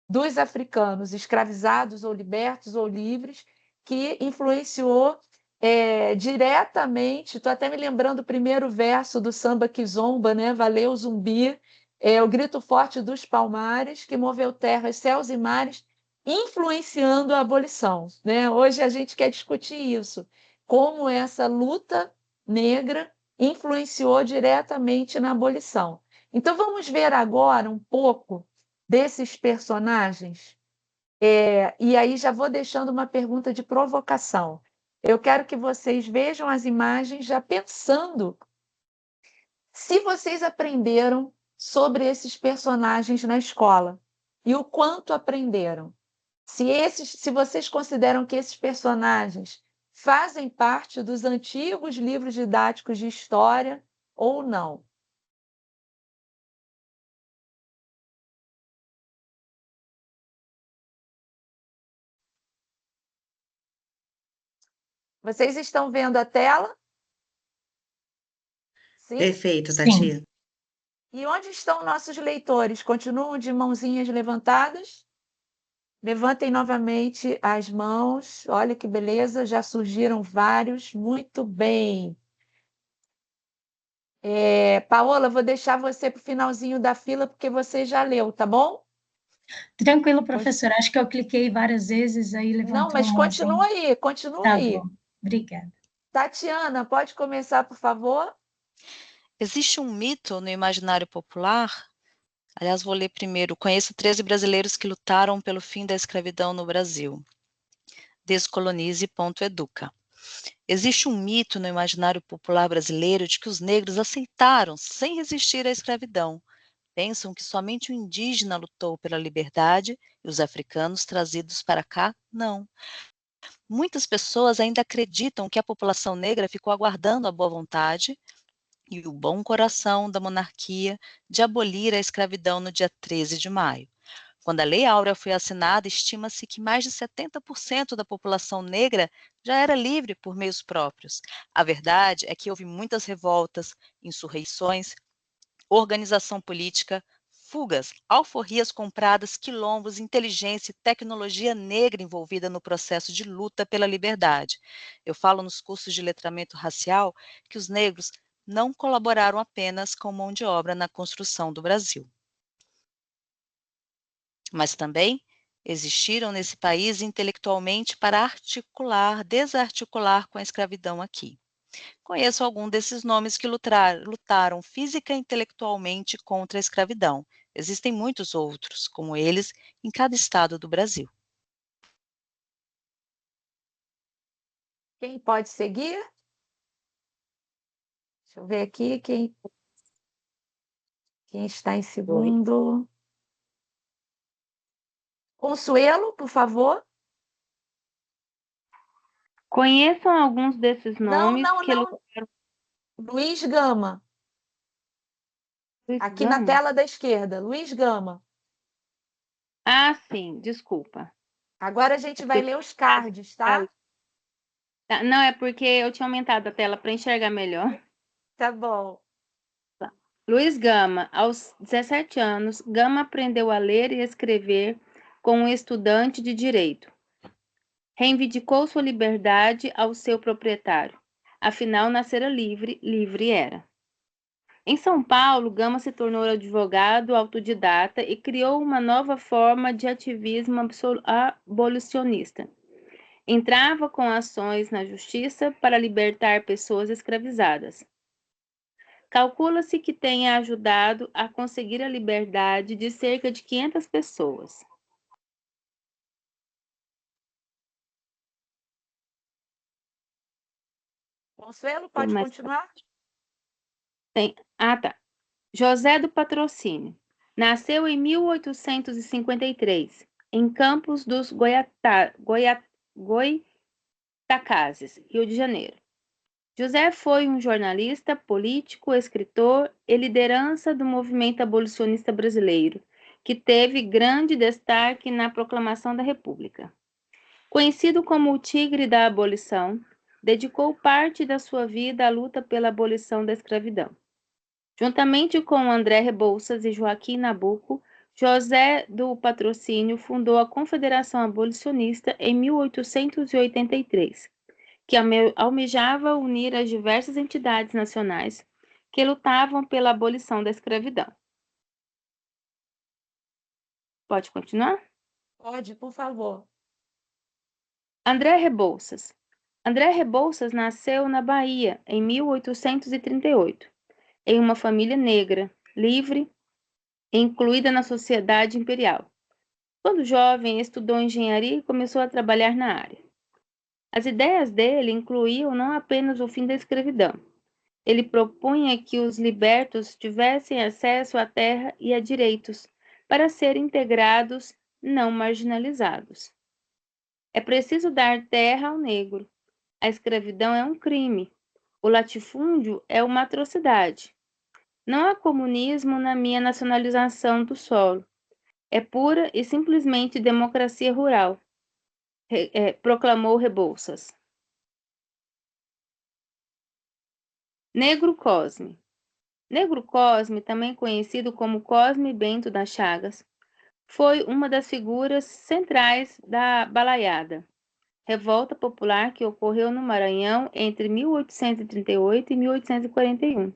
[SPEAKER 2] dos africanos escravizados ou libertos ou livres, que influenciou diretamente. Estou até me lembrando do primeiro verso do Samba Kizomba, né? Valeu Zumbi, o grito forte dos palmares, que moveu terras, céus e mares, influenciando a abolição, né? Hoje a gente quer discutir isso, como essa luta negra influenciou diretamente na abolição. Então, vamos ver agora um pouco desses personagens, e aí já vou deixando uma pergunta de provocação. Eu quero que vocês vejam as imagens já pensando se vocês aprenderam sobre esses personagens na escola e o quanto aprenderam. Se vocês consideram que esses personagens fazem parte dos antigos livros didáticos de história ou não. Vocês estão vendo a tela? Sim?
[SPEAKER 3] Perfeito,
[SPEAKER 4] Sim.
[SPEAKER 3] Tati.
[SPEAKER 2] E onde estão nossos leitores? Continuam de mãozinhas levantadas? Levantem novamente as mãos. Olha que beleza, já surgiram vários. Muito bem. Paola, vou deixar você para o finalzinho da fila, porque você já leu, tá bom?
[SPEAKER 4] Tranquilo, professora. Acho que eu cliquei várias vezes, aí levantou
[SPEAKER 2] Não, mas
[SPEAKER 4] a mãozinha.
[SPEAKER 2] continua aí, continua
[SPEAKER 4] Tá
[SPEAKER 2] aí.
[SPEAKER 4] bom, obrigada.
[SPEAKER 2] Tatiana, pode começar, por favor?
[SPEAKER 8] Existe um mito no imaginário popular. Aliás, vou ler primeiro. Conheço 13 brasileiros que lutaram pelo fim da escravidão no Brasil. Descolonize.educa. Existe um mito no imaginário popular brasileiro de que os negros aceitaram, sem resistir à escravidão. Pensam que somente o indígena lutou pela liberdade e os africanos trazidos para cá, não. Muitas pessoas ainda acreditam que a população negra ficou aguardando a boa vontade e o bom coração da monarquia de abolir a escravidão no dia 13 de maio. Quando a Lei Áurea foi assinada, estima-se que mais de 70% da população negra já era livre por meios próprios. A verdade é que houve muitas revoltas, insurreições, organização política, fugas, alforrias compradas, quilombos, inteligência e tecnologia negra envolvida no processo de luta pela liberdade. Eu falo nos cursos de letramento racial que os negros não colaboraram apenas com mão de obra na construção do Brasil, mas também existiram nesse país intelectualmente para desarticular com a escravidão aqui. Conheço algum desses nomes que lutaram física e intelectualmente contra a escravidão. Existem muitos outros, como eles, em cada estado do Brasil.
[SPEAKER 2] Quem pode seguir? Deixa eu ver aqui quem está em segundo. Consuelo, por favor.
[SPEAKER 9] Conheçam alguns desses nomes que
[SPEAKER 2] não. Luiz Gama.
[SPEAKER 9] Luiz
[SPEAKER 2] Aqui
[SPEAKER 9] Gama?
[SPEAKER 2] na tela da esquerda. Luiz Gama.
[SPEAKER 9] Ah, sim, desculpa.
[SPEAKER 2] Agora a gente vai ler os cards, tá?
[SPEAKER 9] Não, é porque eu tinha aumentado a tela para enxergar melhor.
[SPEAKER 2] Tá bom.
[SPEAKER 9] Luiz Gama, aos 17 anos, Gama aprendeu a ler e escrever com um estudante de direito. Reivindicou sua liberdade ao seu proprietário. Afinal, nascera livre, livre era. Em São Paulo, Gama se tornou advogado autodidata e criou uma nova forma de ativismo abolicionista. Entrava com ações na justiça para libertar pessoas escravizadas. Calcula-se que tenha ajudado a conseguir a liberdade de cerca de 500 pessoas.
[SPEAKER 2] Consuelo, pode continuar?
[SPEAKER 9] Tá. José do Patrocínio. Nasceu em 1853, em Campos dos Goitacazes, Rio de Janeiro. José foi um jornalista, político, escritor e liderança do movimento abolicionista brasileiro, que teve grande destaque na proclamação da República. Conhecido como o Tigre da Abolição, dedicou parte da sua vida à luta pela abolição da escravidão. Juntamente com André Rebouças e Joaquim Nabuco, José do Patrocínio fundou a Confederação Abolicionista em 1883, que almejava unir as diversas entidades nacionais que lutavam pela abolição da escravidão. Pode continuar?
[SPEAKER 2] Pode, por favor.
[SPEAKER 9] André Rebouças. André Rebouças nasceu na Bahia em 1838, em uma família negra, livre e incluída na sociedade imperial. Quando jovem, estudou engenharia e começou a trabalhar na área. As ideias dele incluíam não apenas o fim da escravidão. Ele propunha que os libertos tivessem acesso à terra e a direitos para serem integrados, não marginalizados. É preciso dar terra ao negro. A escravidão é um crime. O latifúndio é uma atrocidade. Não há comunismo na minha nacionalização do solo. É pura e simplesmente democracia rural, proclamou Rebouças. Negro Cosme. Negro Cosme, também conhecido como Cosme Bento das Chagas, foi uma das figuras centrais da Balaiada, revolta popular que ocorreu no Maranhão entre 1838 e 1841.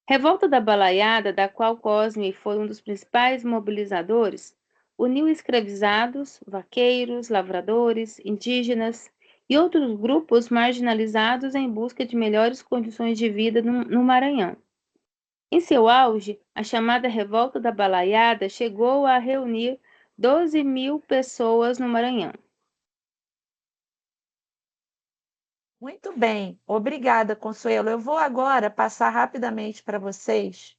[SPEAKER 9] Revolta da Balaiada, da qual Cosme foi um dos principais mobilizadores, uniu escravizados, vaqueiros, lavradores, indígenas e outros grupos marginalizados em busca de melhores condições de vida no Maranhão. Em seu auge, a chamada Revolta da Balaiada chegou a reunir 12.000 pessoas no Maranhão.
[SPEAKER 2] Muito bem, obrigada, Consuelo. Eu vou agora passar rapidamente para vocês,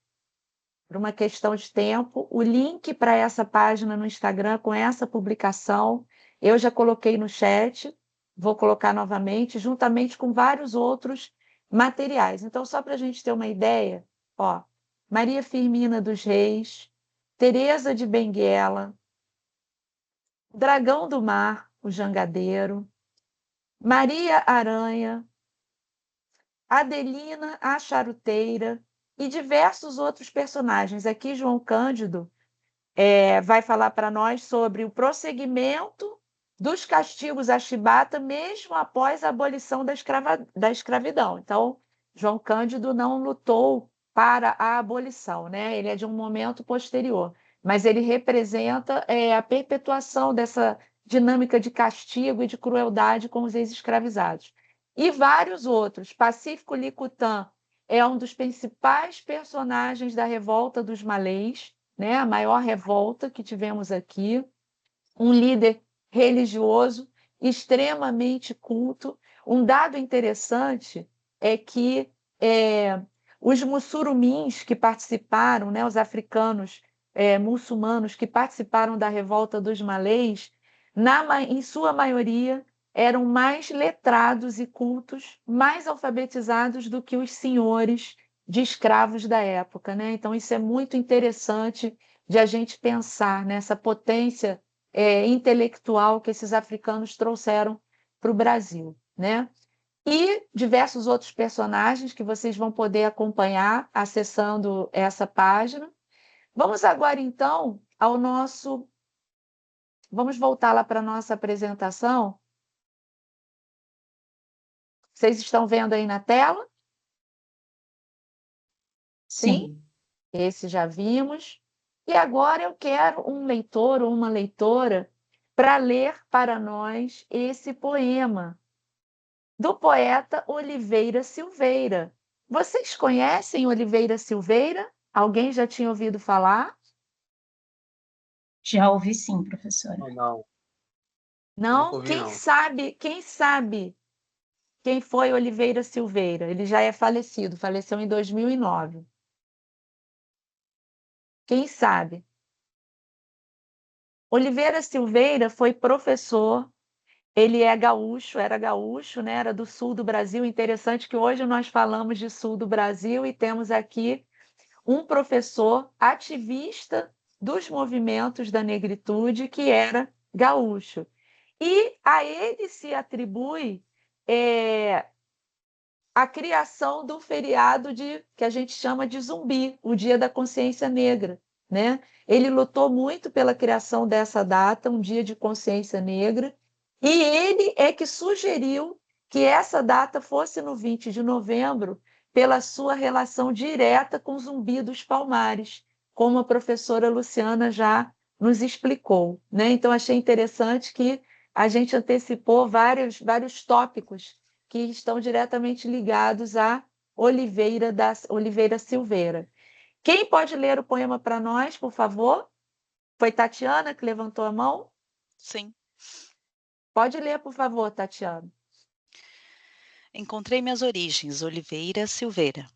[SPEAKER 2] por uma questão de tempo, o link para essa página no Instagram com essa publicação. Eu já coloquei no chat, vou colocar novamente, juntamente com vários outros materiais. Então, só para a gente ter uma ideia, ó, Maria Firmina dos Reis, Teresa de Benguela, Dragão do Mar, o Jangadeiro, Maria Aranha, Adelina a Charuteira e diversos outros personagens. Aqui, João Cândido vai falar para nós sobre o prosseguimento dos castigos à chibata mesmo após a abolição da escravidão. Então, João Cândido não lutou para a abolição, né? Ele é de um momento posterior, mas ele representa a perpetuação dessa dinâmica de castigo e de crueldade com os ex-escravizados. E vários outros. Pacífico Licutã é um dos principais personagens da Revolta dos Malês, né? A maior revolta que tivemos aqui. Um líder religioso extremamente culto. Um dado interessante é que os mussurumins que participaram, né, os africanos muçulmanos que participaram da Revolta dos Malês, em sua maioria, eram mais letrados e cultos, mais alfabetizados do que os senhores de escravos da época, né? Então, isso é muito interessante de a gente pensar nessa potência intelectual que esses africanos trouxeram para o Brasil, né? E diversos outros personagens que vocês vão poder acompanhar acessando essa página. Vamos agora, então, ao nosso... Vamos voltar lá para a nossa apresentação. Vocês estão vendo aí na tela? Sim? Esse já vimos. E agora eu quero um leitor ou uma leitora para ler para nós esse poema do poeta Oliveira Silveira. Vocês conhecem Oliveira Silveira? Alguém já tinha ouvido falar?
[SPEAKER 4] Já ouvi sim, professora.
[SPEAKER 10] Não.
[SPEAKER 2] Não?
[SPEAKER 10] Ouvi,
[SPEAKER 2] Quem
[SPEAKER 10] não.
[SPEAKER 2] sabe quem foi Oliveira Silveira? Ele já é falecido, faleceu em 2009. Quem sabe? Oliveira Silveira foi professor, ele é gaúcho, era gaúcho, né? Era do sul do Brasil. Interessante que hoje nós falamos de sul do Brasil e temos aqui um professor ativista dos movimentos da negritude que era gaúcho. E a ele se atribui a criação do feriado que a gente chama de Zumbi, o Dia da Consciência Negra, né? Ele lutou muito pela criação dessa data, um dia de consciência negra, e ele é que sugeriu que essa data fosse no 20 de novembro, pela sua relação direta com Zumbi dos Palmares, como a professora Luciana já nos explicou, né? Então, achei interessante que a gente antecipou vários tópicos que estão diretamente ligados à Oliveira Silveira. Quem pode ler o poema para nós, por favor? Foi Tatiana que levantou a mão?
[SPEAKER 8] Sim.
[SPEAKER 2] Pode ler, por favor, Tatiana.
[SPEAKER 8] Encontrei minhas origens, Oliveira Silveira.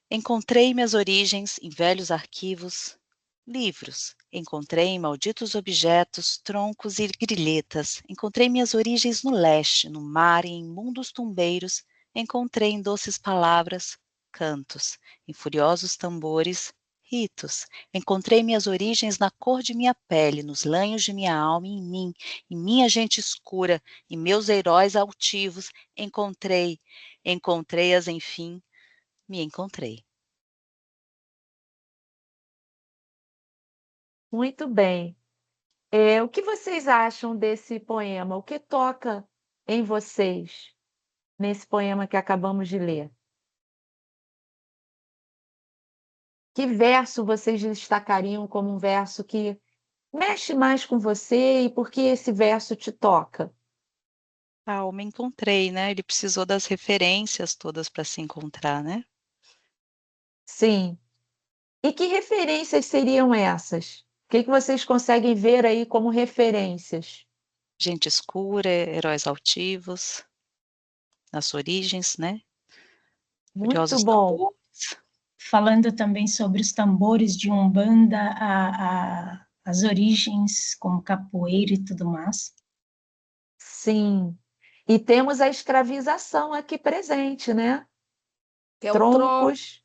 [SPEAKER 8] Encontrei minhas origens em velhos arquivos, livros. Encontrei em malditos objetos, troncos e grilhetas. Encontrei minhas origens no leste, no mar e em mundos tumbeiros. Encontrei em doces palavras, cantos, em furiosos tambores, ritos. Encontrei minhas origens na cor de minha pele, nos lanhos de minha alma e em mim, em minha gente escura, em meus heróis altivos. Encontrei-as, enfim, me encontrei.
[SPEAKER 2] Muito bem. O que vocês acham desse poema? O que toca em vocês nesse poema que acabamos de ler? Que verso vocês destacariam como um verso que mexe mais com você e por que esse verso te toca?
[SPEAKER 8] Ah, eu me encontrei, né? Ele precisou das referências todas para se encontrar, né?
[SPEAKER 2] Sim. E que referências seriam essas? O que vocês conseguem ver aí como referências?
[SPEAKER 8] Gente escura, heróis altivos, nas origens, né?
[SPEAKER 2] Muito
[SPEAKER 8] Curiosos
[SPEAKER 2] bom.
[SPEAKER 8] tambores.
[SPEAKER 4] Falando também sobre os tambores de Umbanda, as origens, como capoeira e tudo mais.
[SPEAKER 2] Sim. E temos a escravização aqui presente, né?
[SPEAKER 1] Que é o tronco.
[SPEAKER 2] Troncos.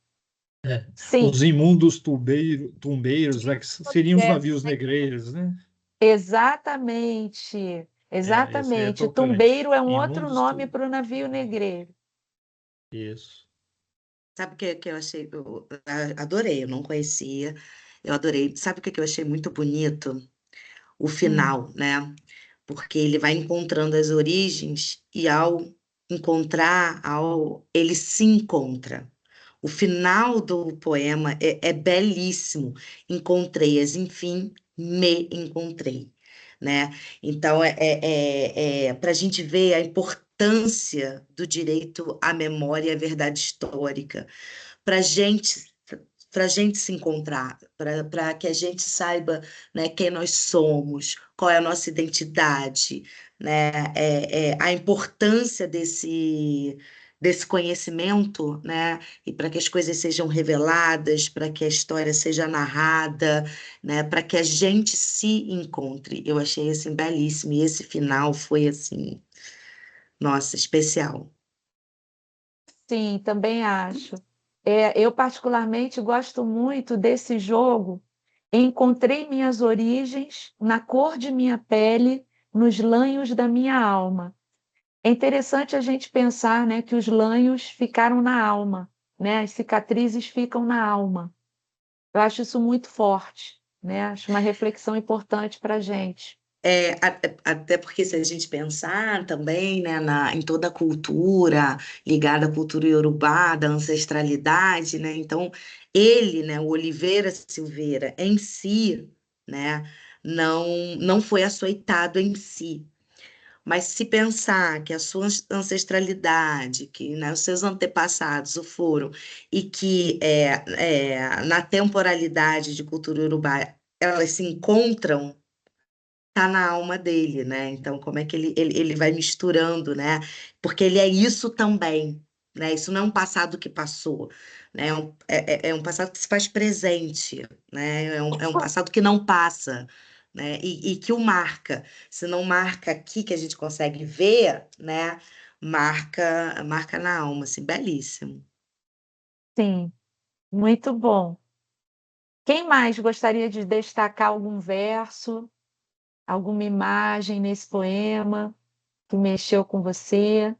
[SPEAKER 2] Sim,
[SPEAKER 5] Os imundos tumbeiros, né, que seriam os
[SPEAKER 1] É,
[SPEAKER 5] navios negreiros, né?
[SPEAKER 2] exatamente.
[SPEAKER 5] Esse aí é
[SPEAKER 2] Exatamente.
[SPEAKER 5] tocante.
[SPEAKER 2] Tumbeiro é um outro
[SPEAKER 5] Imundos
[SPEAKER 2] nome para o navio negreiro.
[SPEAKER 5] Isso.
[SPEAKER 3] Sabe o que eu achei? Adorei, eu não conhecia. Eu adorei. Sabe o que eu achei muito bonito? O final, né? Porque ele vai encontrando as origens e ele se encontra. O final do poema é belíssimo. Encontrei-as, enfim, me encontrei, né? Então, para a gente ver a importância do direito à memória e à verdade histórica, para a gente se encontrar, para que a gente saiba, né, quem nós somos, qual é a nossa identidade, né, a importância desse conhecimento, né, e para que as coisas sejam reveladas, para que a história seja narrada, né, para que a gente se encontre. Eu achei assim belíssimo e esse final foi assim, nossa, especial.
[SPEAKER 2] Sim, também acho. Eu particularmente gosto muito desse jogo. Encontrei minhas origens na cor de minha pele, nos lanhos da minha alma. É interessante a gente pensar, né, que os lanhos ficaram na alma, né? As cicatrizes ficam na alma. Eu acho isso muito forte, né? Acho uma reflexão importante para a gente.
[SPEAKER 3] Até porque se a gente pensar também, né, em toda a cultura ligada à cultura iorubá, da ancestralidade, né, então ele, né, o Oliveira Silveira em si, né, não foi açoitado em si, mas se pensar que a sua ancestralidade, que, né, os seus antepassados o foram, e que na temporalidade de cultura iorubá elas se encontram, tá na alma dele, né? Então, como é que ele vai misturando, né? Porque ele é isso também, né? Isso não é um passado que passou, né? É um passado que se faz presente, né? É um passado que não passa, né? E que o marca. Se não marca aqui, que a gente consegue ver, né? Marca na alma, assim, belíssimo.
[SPEAKER 2] Sim, muito bom. Quem mais gostaria de destacar algum verso? alguma imagem nesse poema que mexeu com você?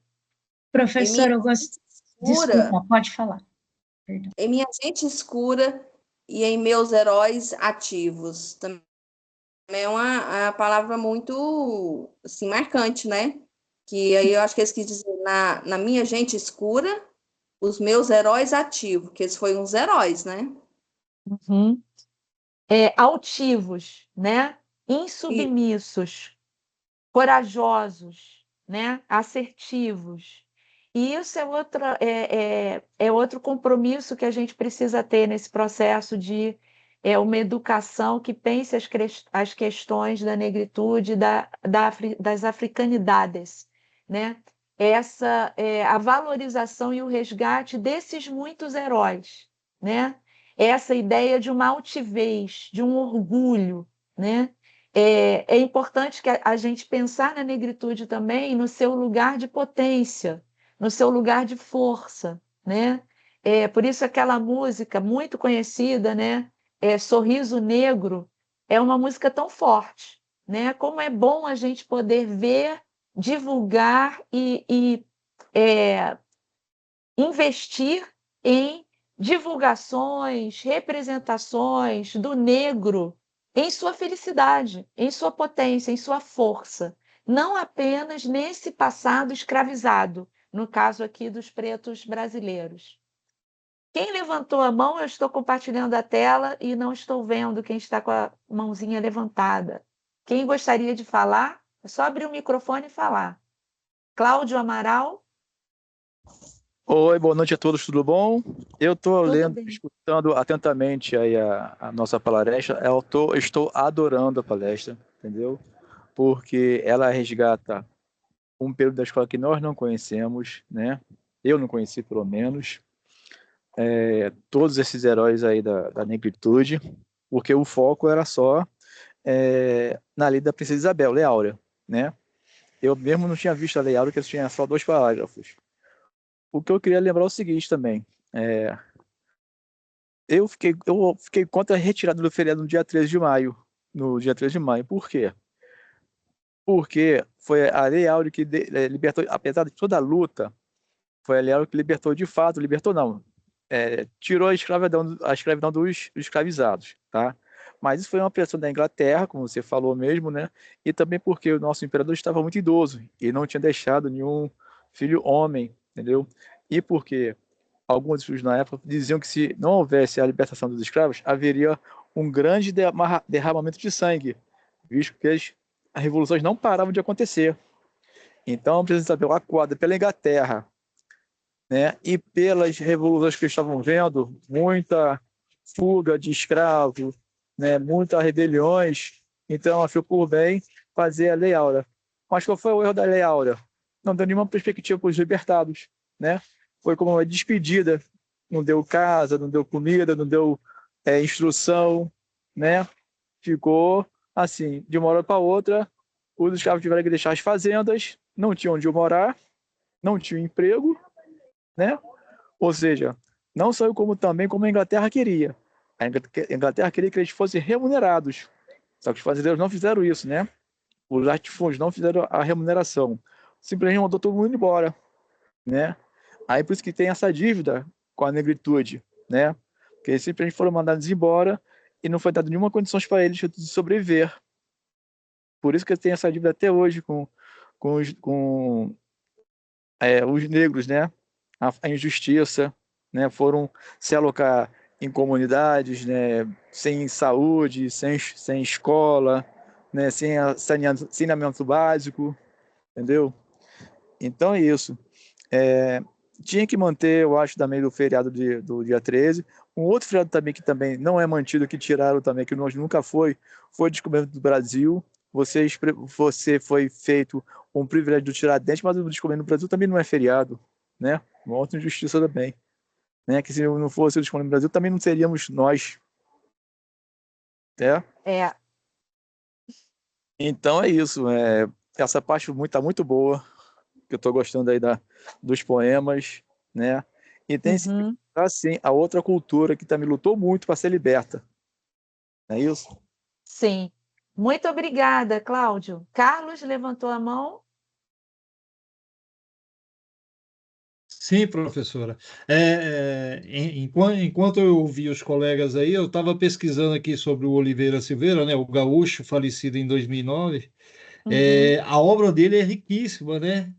[SPEAKER 4] Professor, eu gosto.
[SPEAKER 10] Escura,
[SPEAKER 4] Desculpa, pode falar. Perdão.
[SPEAKER 10] em minha gente escura e em meus heróis ativos. Também é uma palavra muito assim, marcante, né? Que aí eu acho que eles quis dizer na minha gente escura, os meus heróis ativos, que eles foram uns heróis, né?
[SPEAKER 2] Uhum. Altivos, né? Insubmissos, corajosos, né? Assertivos. E isso é outro compromisso que a gente precisa ter nesse processo de uma educação que pense as questões da negritude, das africanidades, né? A valorização e o resgate desses muitos heróis, né? Essa ideia de uma altivez, de um orgulho, né? É importante que a gente pensar na negritude também no seu lugar de potência, no seu lugar de força, né? Por isso aquela música muito conhecida, né? Sorriso Negro, é uma música tão forte, né? Como é bom a gente poder ver, divulgar e investir em divulgações, representações do negro em sua felicidade, em sua potência, em sua força, não apenas nesse passado escravizado, no caso aqui dos pretos brasileiros. Quem levantou a mão, eu estou compartilhando a tela e não estou vendo quem está com a mãozinha levantada. Quem gostaria de falar, é só abrir o microfone e falar. Cláudio Amaral.
[SPEAKER 11] Oi, boa noite a todos, tudo bom? Eu estou lendo,
[SPEAKER 2] bem.
[SPEAKER 11] escutando atentamente aí a nossa palestra. Estou adorando a palestra, entendeu? Porque ela resgata um período da escola que nós não conhecemos, né? Eu não conheci, pelo menos. Todos esses heróis aí da negritude, porque o foco era só na lei da Princesa Isabel, Lei Áurea, né? Eu mesmo não tinha visto a Lei Áurea, que tinha só 2 parágrafos. O que eu queria lembrar é o seguinte também. Eu fiquei contra a retirada do feriado no dia 13 de maio. No dia 13 de maio. Por quê? Porque foi a Lei Áurea que libertou, apesar de toda a luta, foi a Lei Áurea que libertou de fato, libertou não, tirou a escravidão dos escravizados, tá? Mas isso foi uma pressão da Inglaterra, como você falou mesmo, né? E também porque o nosso imperador estava muito idoso e não tinha deixado nenhum filho homem, entendeu? E porque alguns estudos na época diziam que se não houvesse a libertação dos escravos, haveria um grande derramamento de sangue, visto que as revoluções não paravam de acontecer. Então, a Princesa Isabel, acuada pela Inglaterra, né, e pelas revoluções que estavam vendo, muita fuga de escravos, né, muitas rebeliões, então ela ficou por bem fazer a Lei Áurea. Mas qual foi o erro da Lei Áurea? Não deu nenhuma perspectiva para os libertados, né? Foi como uma despedida, não deu casa, não deu comida, não deu instrução, né? Ficou assim, de uma hora para outra, os escravos tiveram que deixar as fazendas, não tinham onde morar, não tinham emprego, né? Ou seja, não só como também como a Inglaterra queria. A Inglaterra queria que eles fossem remunerados, só que os fazendeiros não fizeram isso, né? Os latifúndios não fizeram a remuneração, simplesmente mandou todo mundo embora, né? Aí por isso que tem essa dívida com a negritude, né? Porque eles simplesmente foram mandados embora e não foi dado nenhuma condição para eles de sobreviver. Por isso que tem essa dívida até hoje com os negros, né? A injustiça, né? Foram se alocar em comunidades, né? Sem saúde, sem escola, né? Sem saneamento básico, entendeu? Então é isso. Tinha que manter, eu acho, também do feriado do dia 13. Um outro feriado também que também não é mantido, que tiraram também, que nós nunca foi o descobrimento do Brasil. Você foi feito um privilégio do Tiradentes, mas o descobrimento do Brasil também não é feriado, né? Uma outra injustiça também, né? Que se não fosse o descobrimento do Brasil, também não seríamos nós. Então é isso. Essa parte tá muito boa, que eu estou gostando aí dos poemas, né? E tem assim, a outra cultura que também lutou muito para ser liberta. Não é isso?
[SPEAKER 2] Sim. Muito obrigada, Cláudio. Carlos levantou a mão.
[SPEAKER 5] Sim, professora. Enquanto eu ouvi os colegas aí, eu estava pesquisando aqui sobre o Oliveira Silveira, né, o gaúcho falecido em 2009.
[SPEAKER 2] Uhum.
[SPEAKER 5] A obra dele é riquíssima, né?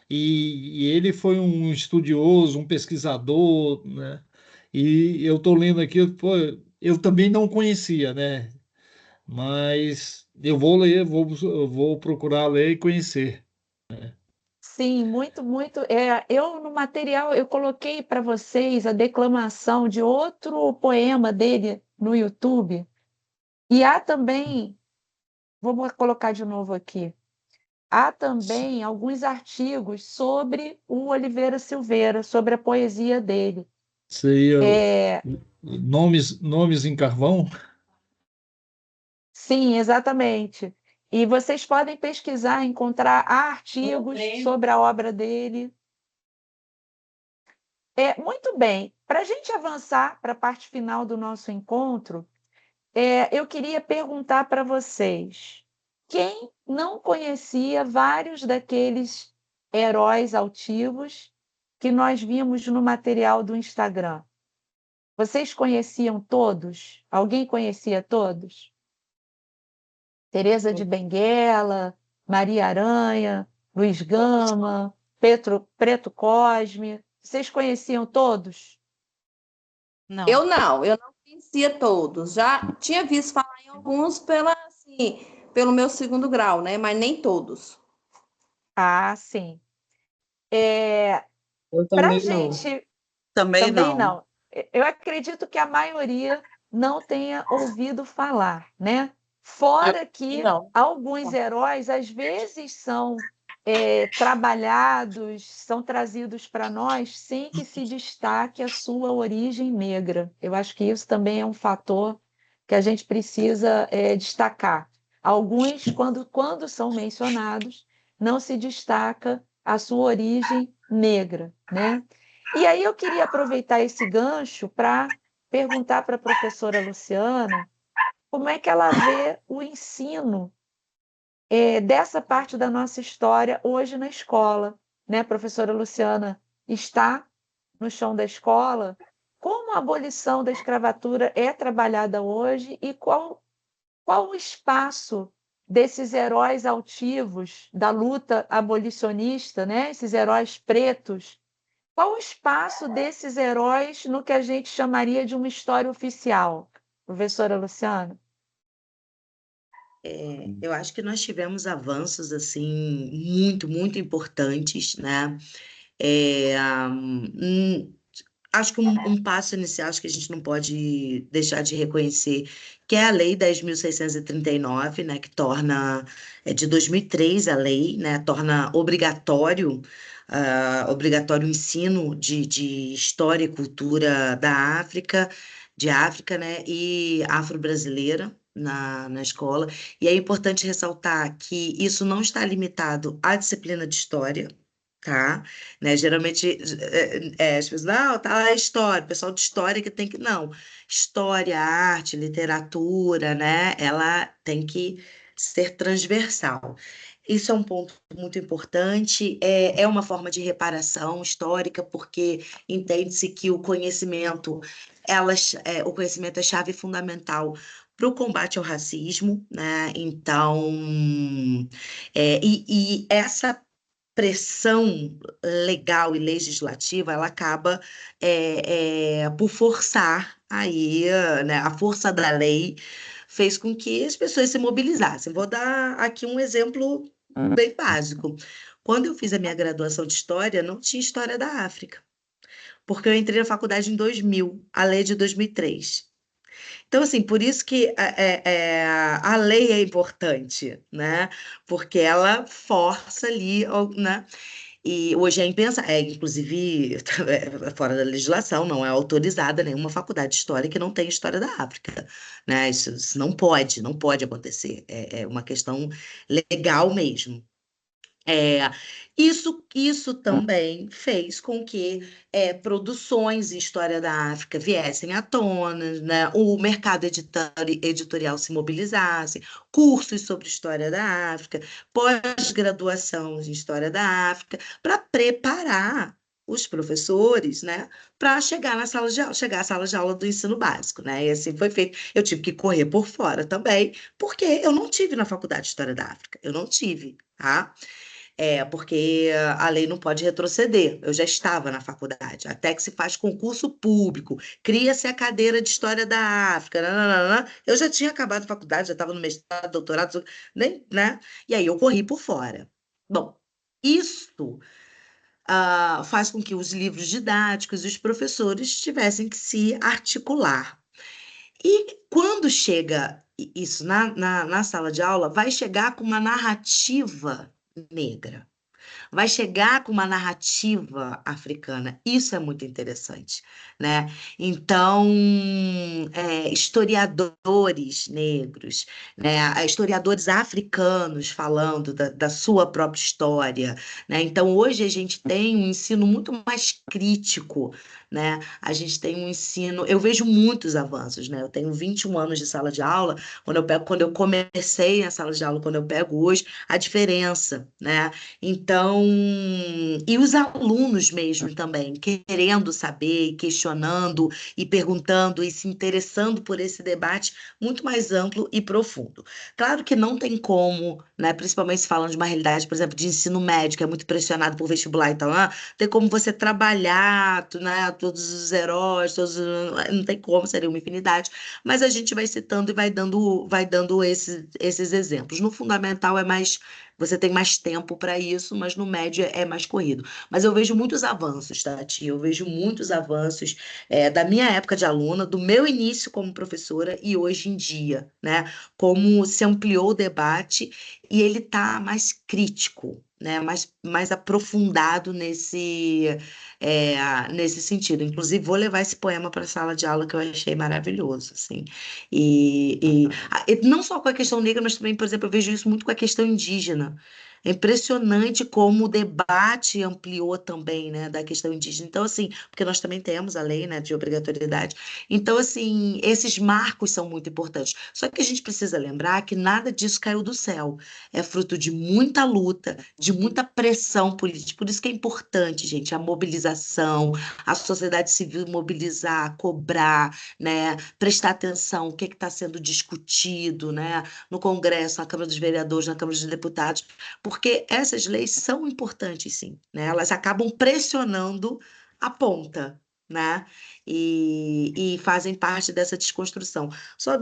[SPEAKER 5] E ele foi um estudioso, um pesquisador, né? E eu estou lendo aqui, pô, eu também não conhecia, né? Mas eu vou ler, eu vou procurar ler e conhecer.
[SPEAKER 2] Sim, muito, muito. Eu no material eu coloquei para vocês a declamação de outro poema dele no YouTube. E há também, vamos colocar de novo aqui. Há também alguns artigos sobre o Oliveira Silveira, sobre a poesia dele.
[SPEAKER 5] Seria
[SPEAKER 2] É,
[SPEAKER 5] nomes em carvão?
[SPEAKER 2] sim, exatamente. E vocês podem pesquisar, encontrar artigos sobre a obra dele. Muito bem. Para a gente avançar para a parte final do nosso encontro, eu queria perguntar para vocês: quem não conhecia vários daqueles heróis altivos que nós vimos no material do Instagram? Vocês conheciam todos? Alguém conhecia todos? Teresa de Benguela, Maria Aranha, Luiz Gama, Preto Cosme. Vocês conheciam todos?
[SPEAKER 8] Não.
[SPEAKER 10] Eu não conhecia todos. Já tinha visto falar em alguns assim, pelo meu segundo grau, né? Mas nem todos.
[SPEAKER 2] Ah, sim. Para
[SPEAKER 6] Eu
[SPEAKER 2] a
[SPEAKER 6] também não.
[SPEAKER 2] gente
[SPEAKER 6] Também
[SPEAKER 2] também
[SPEAKER 6] não.
[SPEAKER 2] não. Eu acredito que a maioria não tenha ouvido falar, né? Fora que
[SPEAKER 6] Não.
[SPEAKER 2] alguns heróis, às vezes, são trabalhados, são trazidos para nós sem que se destaque a sua origem negra. Eu acho que isso também é um fator que a gente precisa destacar. Alguns, quando são mencionados, não se destaca a sua origem negra, né? E aí eu queria aproveitar esse gancho para perguntar para a professora Luciana como é que ela vê o ensino dessa parte da nossa história hoje na escola, né? A professora Luciana está no chão da escola. Como a abolição da escravatura é trabalhada hoje e qual o espaço desses heróis altivos da luta abolicionista, né? Esses heróis pretos, qual o espaço desses heróis no que a gente chamaria de uma história oficial, professora Luciana?
[SPEAKER 3] Eu acho que nós tivemos avanços assim muito, muito importantes, né? É, acho que um passo inicial, acho que a gente não pode deixar de reconhecer, que é a Lei 10.639, né, que torna, de 2003 a lei, né, torna obrigatório o ensino de história e cultura de África, né, e afro-brasileira na escola. E é importante ressaltar que isso não está limitado à disciplina de história, tá? Né? Geralmente as pessoas, não, tá lá a história, o pessoal de história que tem que. Não, história, arte, literatura, né? Ela tem que ser transversal. Isso é um ponto muito importante, é uma forma de reparação histórica, porque entende-se que o conhecimento é chave fundamental para o combate ao racismo, né? Então, e essa pressão legal e legislativa, ela acaba por forçar aí, né, a força da lei fez com que as pessoas se mobilizassem. Vou dar aqui um exemplo bem básico. Quando eu fiz a minha graduação de História, não tinha História da África, porque eu entrei na faculdade em 2000, a lei é de 2003. Então, assim, por isso que a lei é importante, né? Porque ela força ali, né? E hoje é impensável, inclusive fora da legislação, não é autorizada nenhuma faculdade de história que não tenha história da África, né? Isso não pode acontecer. É uma questão legal mesmo. Isso também fez com que produções em história da África viessem à tona, né? O mercado editorial se mobilizasse, cursos sobre história da África, pós-graduação em história da África, para preparar os professores, né, para chegar à sala de aula do ensino básico, né? E assim foi feito. Eu tive que correr por fora também, porque eu não tive na faculdade de História da África, eu não tive, tá? Porque a lei não pode retroceder. Eu já estava na faculdade, até que se faz concurso público, cria-se a cadeira de História da África, nananana. Eu já tinha acabado a faculdade, já estava no mestrado, doutorado, nem, né? E aí eu corri por fora. Bom, isso faz com que os livros didáticos e os professores tivessem que se articular. E quando chega isso na sala de aula, vai chegar com uma narrativa negra. Vai chegar com uma narrativa africana. Isso é muito interessante, né? Então, historiadores negros, né? Historiadores africanos falando da sua própria história, né? Então, hoje a gente tem um ensino muito mais crítico, né? A gente tem um ensino... Eu vejo muitos avanços, né? Eu tenho 21 anos de sala de aula, quando eu comecei a sala de aula, quando eu pego hoje, a diferença, né? Então, e os alunos mesmo também, querendo saber, e questionando, e perguntando, e se interessando por esse debate muito mais amplo e profundo. Claro que não tem como, né, principalmente se falando de uma realidade, por exemplo, de ensino médio, que é muito pressionado por vestibular e tal, tem como você trabalhar, né, todos os heróis, não tem como, seria uma infinidade, mas a gente vai citando e vai dando esses exemplos. No fundamental você tem mais tempo para isso, mas no médio é mais corrido. Mas eu vejo muitos avanços, Tati. Eu vejo muitos avanços da minha época de aluna, do meu início como professora e hoje em dia, né? Como se ampliou o debate e ele está mais crítico, né? Mais aprofundado nesse sentido. Inclusive, vou levar esse poema para a sala de aula que eu achei maravilhoso, assim. E não só com a questão negra, mas também, por exemplo, eu vejo isso muito com a questão indígena. É impressionante como o debate ampliou também, né, da questão indígena. Então, assim, porque nós também temos a lei, né, de obrigatoriedade. Então, assim, esses marcos são muito importantes. Só que a gente precisa lembrar que nada disso caiu do céu. É fruto de muita luta, de muita pressão política. Por isso que é importante, gente, a mobilização, a sociedade civil mobilizar, cobrar, né, prestar atenção o que está sendo discutido, né, no Congresso, na Câmara dos Vereadores, na Câmara dos Deputados, porque essas leis são importantes, sim, né? Elas acabam pressionando a ponta, né? E fazem parte dessa desconstrução. Só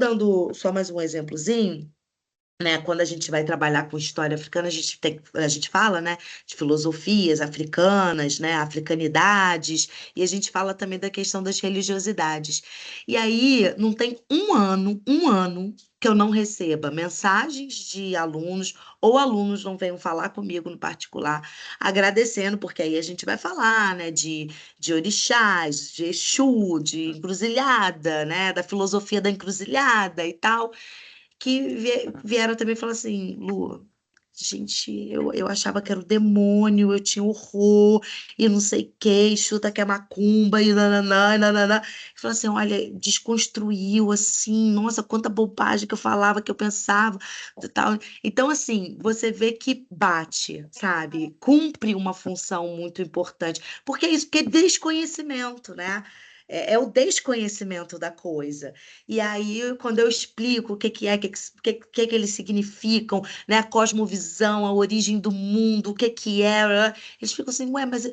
[SPEAKER 3] mais um exemplozinho, né? Quando a gente vai trabalhar com história africana, a gente fala, né, de filosofias africanas, né, africanidades, e a gente fala também da questão das religiosidades. E aí não tem um ano que eu não receba mensagens de alunos, ou alunos não venham falar comigo no particular, agradecendo, porque aí a gente vai falar, né, de orixás, de Exu, de encruzilhada, né, da filosofia da encruzilhada e tal, que vieram também falar assim, Lu, gente, eu achava que era o demônio, eu tinha horror, e não sei o que, chuta que é macumba, e nananã, e nananã. Falou assim, olha, desconstruiu, assim, nossa, quanta bobagem que eu falava, que eu pensava, e tal. Então, assim, você vê que bate, sabe? Cumpre uma função muito importante, porque é isso, porque é desconhecimento, né? É o desconhecimento da coisa. E aí, quando eu explico o que eles significam, né, a cosmovisão, a origem do mundo, o que é, eles ficam assim, ué, mas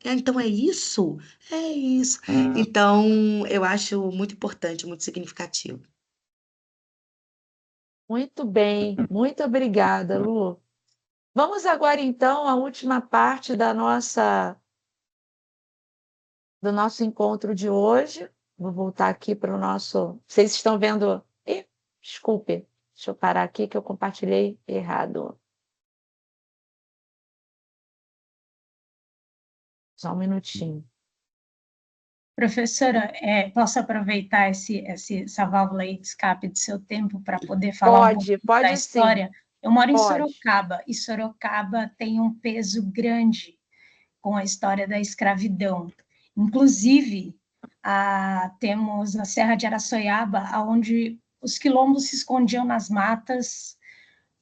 [SPEAKER 3] então é isso? É isso. Então, eu acho muito importante, muito significativo.
[SPEAKER 2] Muito bem, muito obrigada, Lu. Vamos agora, então, à última parte do nosso encontro de hoje. Vou voltar aqui para o nosso... Vocês estão vendo... Desculpe, deixa eu parar aqui que eu compartilhei errado. Só um minutinho.
[SPEAKER 4] Professora, posso aproveitar essa válvula aí de escape do seu tempo para poder falar um pouco da
[SPEAKER 2] Pode sim.
[SPEAKER 4] história Eu moro em
[SPEAKER 2] Pode.
[SPEAKER 4] Sorocaba, e Sorocaba tem um peso grande com a história da escravidão. Inclusive, temos a Serra de Araçoiaba, onde os quilombos se escondiam nas matas,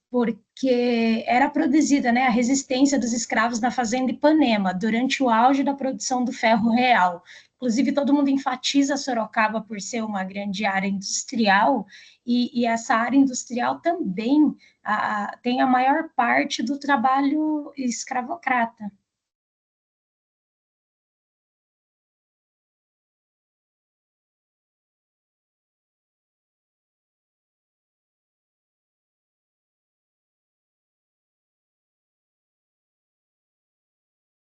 [SPEAKER 4] porque era produzida, né, a resistência dos escravos na fazenda Ipanema, durante o auge da produção do ferro real. Inclusive, todo mundo enfatiza Sorocaba por ser uma grande área industrial, e essa área industrial também tem a maior parte do trabalho escravocrata.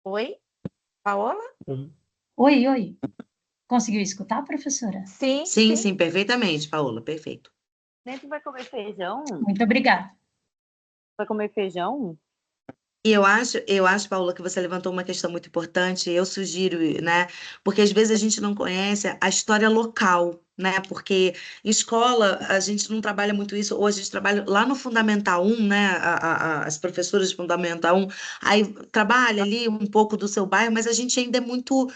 [SPEAKER 2] Oi, Paola?
[SPEAKER 4] Oi. Conseguiu escutar, professora?
[SPEAKER 2] Sim,
[SPEAKER 3] Sim, sim, perfeitamente, Paola, perfeito.
[SPEAKER 9] Neto vai comer feijão?
[SPEAKER 4] Muito obrigada.
[SPEAKER 9] Vai comer feijão?
[SPEAKER 3] E eu acho, Paula, que você levantou uma questão muito importante. Eu sugiro, né? Porque às vezes a gente não conhece a história local, né? Porque em escola a gente não trabalha muito isso, ou a gente trabalha lá no Fundamental 1, né? As professoras de Fundamental 1, aí trabalha ali um pouco do seu bairro, mas a gente ainda é muito.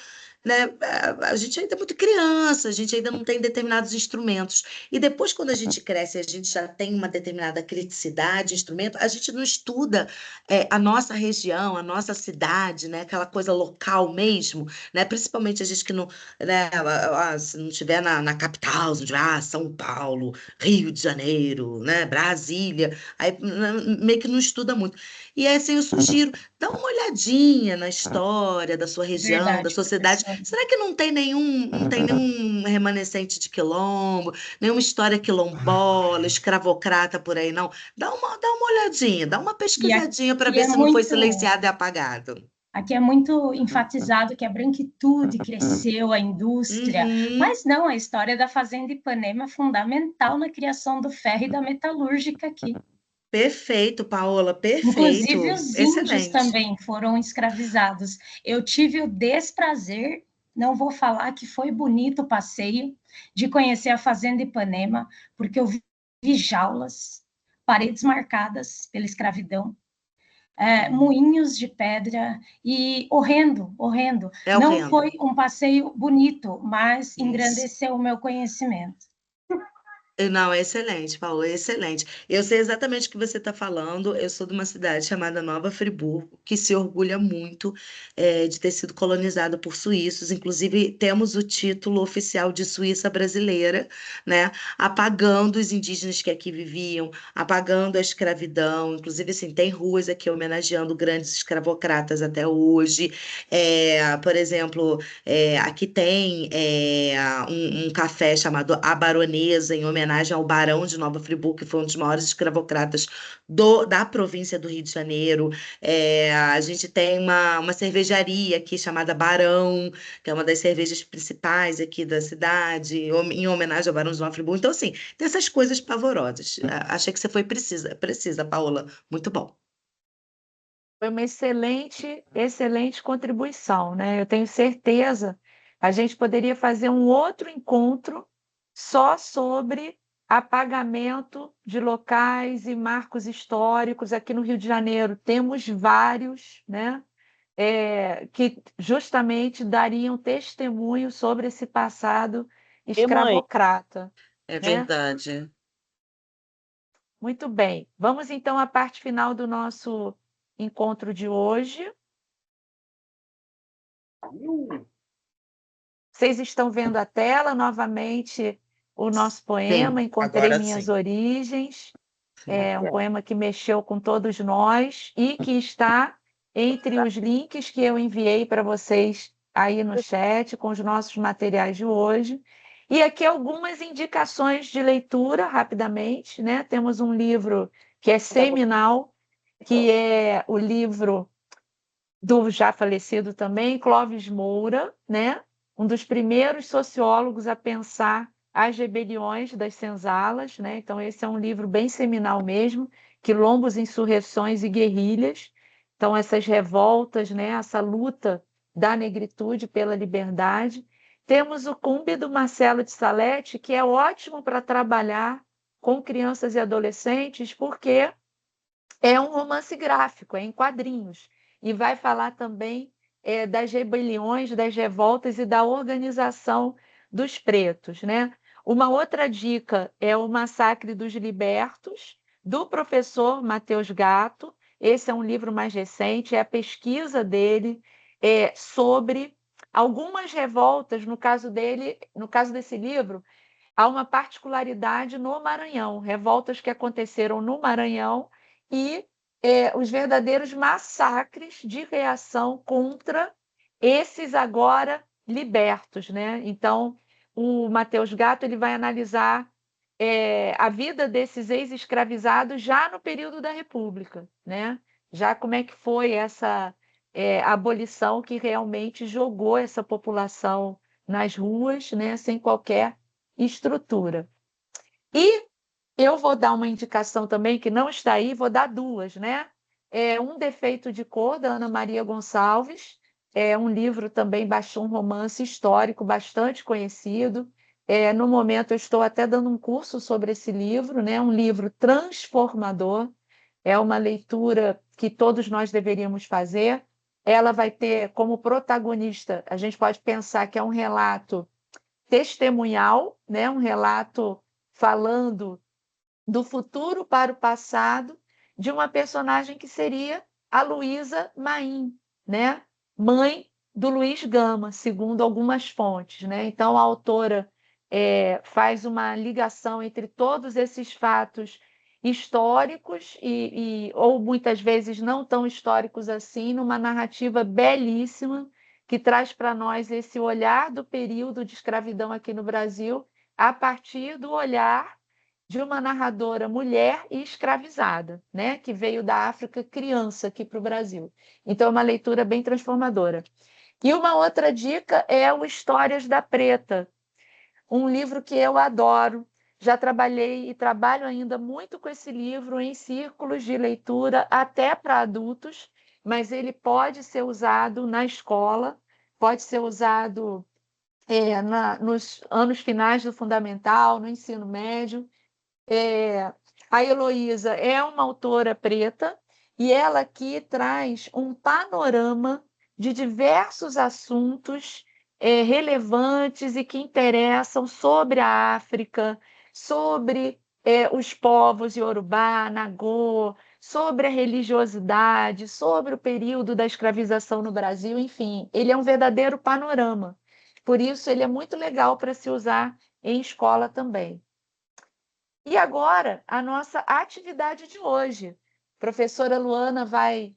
[SPEAKER 3] Né? A gente ainda é muito criança, a gente ainda não tem determinados instrumentos. E depois, quando a gente cresce, a gente já tem uma determinada criticidade, instrumento, a gente não estuda a nossa região, a nossa cidade, né? Aquela coisa local mesmo, né? Principalmente a gente que não, né? Se não estiver na capital, se não tiver São Paulo, Rio de Janeiro, né? Brasília, aí meio que não estuda muito. E aí, assim, eu sugiro, dá uma olhadinha na história da sua região, da
[SPEAKER 4] Verdade,
[SPEAKER 3] sua cidade.
[SPEAKER 4] professora.
[SPEAKER 3] Será que não tem nenhum remanescente de quilombo, nenhuma história quilombola, escravocrata por aí, não? Dá uma olhadinha, dá uma
[SPEAKER 4] E
[SPEAKER 3] pesquisadinha para
[SPEAKER 4] aqui
[SPEAKER 3] ver
[SPEAKER 4] é
[SPEAKER 3] se não foi
[SPEAKER 4] muito,
[SPEAKER 3] silenciado e apagado.
[SPEAKER 4] aqui é muito enfatizado que a branquitude cresceu, a indústria,
[SPEAKER 3] Uhum,
[SPEAKER 4] mas não, a história da Fazenda Ipanema é fundamental na criação do ferro e da metalúrgica aqui.
[SPEAKER 3] perfeito, Paola,
[SPEAKER 4] Inclusive,
[SPEAKER 3] perfeito,
[SPEAKER 4] os índios
[SPEAKER 3] excelente.
[SPEAKER 4] também foram escravizados. Eu tive o desprazer, não vou falar que foi bonito o passeio, de conhecer a Fazenda Ipanema, porque eu vi jaulas, paredes marcadas pela escravidão, moinhos de pedra, e horrendo, horrendo.
[SPEAKER 3] É
[SPEAKER 4] Não
[SPEAKER 3] horrendo.
[SPEAKER 4] foi um passeio bonito, mas
[SPEAKER 3] Isso.
[SPEAKER 4] engrandeceu o meu conhecimento.
[SPEAKER 3] Não, é excelente, Paulo, é excelente. Eu sei exatamente o que você está falando. Eu sou de uma cidade chamada Nova Friburgo, que se orgulha muito de ter sido colonizada por suíços. Inclusive, temos o título oficial de Suíça brasileira, né? Apagando os indígenas que aqui viviam, apagando a escravidão. Inclusive, assim, tem ruas aqui homenageando grandes escravocratas até hoje. Por exemplo, aqui tem um café chamado A Baronesa, em homenagem ao Barão de Nova Friburgo, que foi um dos maiores escravocratas da província do Rio de Janeiro. A gente tem uma cervejaria aqui chamada Barão, que é uma das cervejas principais aqui da cidade, em homenagem ao Barão de Nova Friburgo. Então, assim, tem essas coisas pavorosas. Achei que você foi precisa, Paola. Muito bom.
[SPEAKER 2] Foi uma excelente, excelente contribuição, né? Eu tenho certeza a gente poderia fazer um outro encontro só sobre apagamento de locais e marcos históricos. Aqui no Rio de Janeiro temos vários, né? Que justamente dariam testemunho sobre esse passado
[SPEAKER 9] E mãe,
[SPEAKER 2] escravocrata,
[SPEAKER 1] É
[SPEAKER 2] né?
[SPEAKER 1] verdade.
[SPEAKER 2] Muito bem. Vamos então à parte final do nosso encontro de hoje. Vocês estão vendo a tela novamente o nosso poema,
[SPEAKER 3] Sim,
[SPEAKER 2] Encontrei
[SPEAKER 1] Agora
[SPEAKER 2] Minhas
[SPEAKER 1] sim.
[SPEAKER 2] Origens.
[SPEAKER 3] sim.
[SPEAKER 2] É um poema que mexeu com todos nós e que está entre os links que eu enviei para vocês aí no chat com os nossos materiais de hoje. E aqui algumas indicações de leitura, rapidamente, né? Temos um livro que é seminal, que é o livro do já falecido também, Clóvis Moura, né? Um dos primeiros sociólogos a pensar as rebeliões das senzalas, né? Então, esse é um livro bem seminal mesmo, Quilombos, Insurreições e Guerrilhas. Então, essas revoltas, né? Essa luta da negritude pela liberdade. Temos o Cumbe do Marcelo de Salete, que é ótimo para trabalhar com crianças e adolescentes, porque é um romance gráfico, é em quadrinhos, e vai falar também das rebeliões, das revoltas e da organização dos pretos, né? Uma outra dica é o Massacre dos Libertos, do professor Matheus Gatto. Esse é um livro mais recente, é a pesquisa dele sobre algumas revoltas. No caso desse livro, há uma particularidade no Maranhão, revoltas que aconteceram no Maranhão e os verdadeiros massacres de reação contra esses agora libertos, né? Então, o Matheus Gatto ele vai analisar a vida desses ex-escravizados já no período da República, né? Já como é que foi essa abolição que realmente jogou essa população nas ruas, né? Sem qualquer estrutura. E eu vou dar uma indicação também que não está aí, vou dar duas, né? Um Defeito de Cor, da Ana Maria Gonçalves, é um livro também, um romance histórico bastante conhecido. No momento eu estou até dando um curso sobre esse livro, né? Um livro transformador, é uma leitura que todos nós deveríamos fazer. Ela vai ter como protagonista, a gente pode pensar que é um relato testemunhal, né? Um relato falando do futuro para o passado de uma personagem que seria a Luísa Maim, né? Mãe do Luiz Gama, segundo algumas fontes, né? Então a autora faz uma ligação entre todos esses fatos históricos ou muitas vezes não tão históricos assim, numa narrativa belíssima que traz para nós esse olhar do período de escravidão aqui no Brasil a partir do olhar de uma narradora mulher e escravizada, né? Que veio da África criança aqui para o Brasil. Então, é uma leitura bem transformadora. E uma outra dica é o Histórias da Preta, um livro que eu adoro. Já trabalhei e trabalho ainda muito com esse livro em círculos de leitura, até para adultos, mas ele pode ser usado na escola, pode ser usado nos anos finais do fundamental, no ensino médio. A Heloísa é uma autora preta e ela aqui traz um panorama de diversos assuntos relevantes e que interessam sobre a África, sobre os povos Yorubá, Nagô, sobre a religiosidade, sobre o período da escravização no Brasil, enfim, ele é um verdadeiro panorama. Por isso, ele é muito legal para se usar em escola também. E agora, a nossa atividade de hoje. Professora Luana vai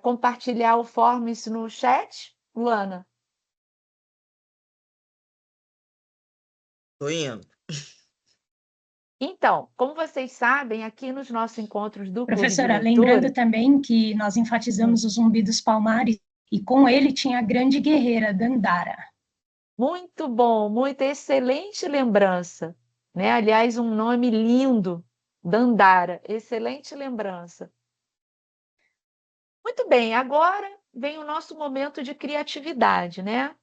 [SPEAKER 2] compartilhar o Forms no chat. Luana?
[SPEAKER 1] Estou indo.
[SPEAKER 2] Então, como vocês sabem, aqui nos nossos encontros do Clube de
[SPEAKER 4] Professora,
[SPEAKER 2] Leitura...
[SPEAKER 4] lembrando também que nós enfatizamos o Zumbi dos Palmares e com ele tinha a grande guerreira Dandara.
[SPEAKER 2] Muito bom, muito excelente lembrança, né? Aliás, um nome lindo, Dandara, excelente lembrança. Muito bem, agora vem o nosso momento de criatividade, né?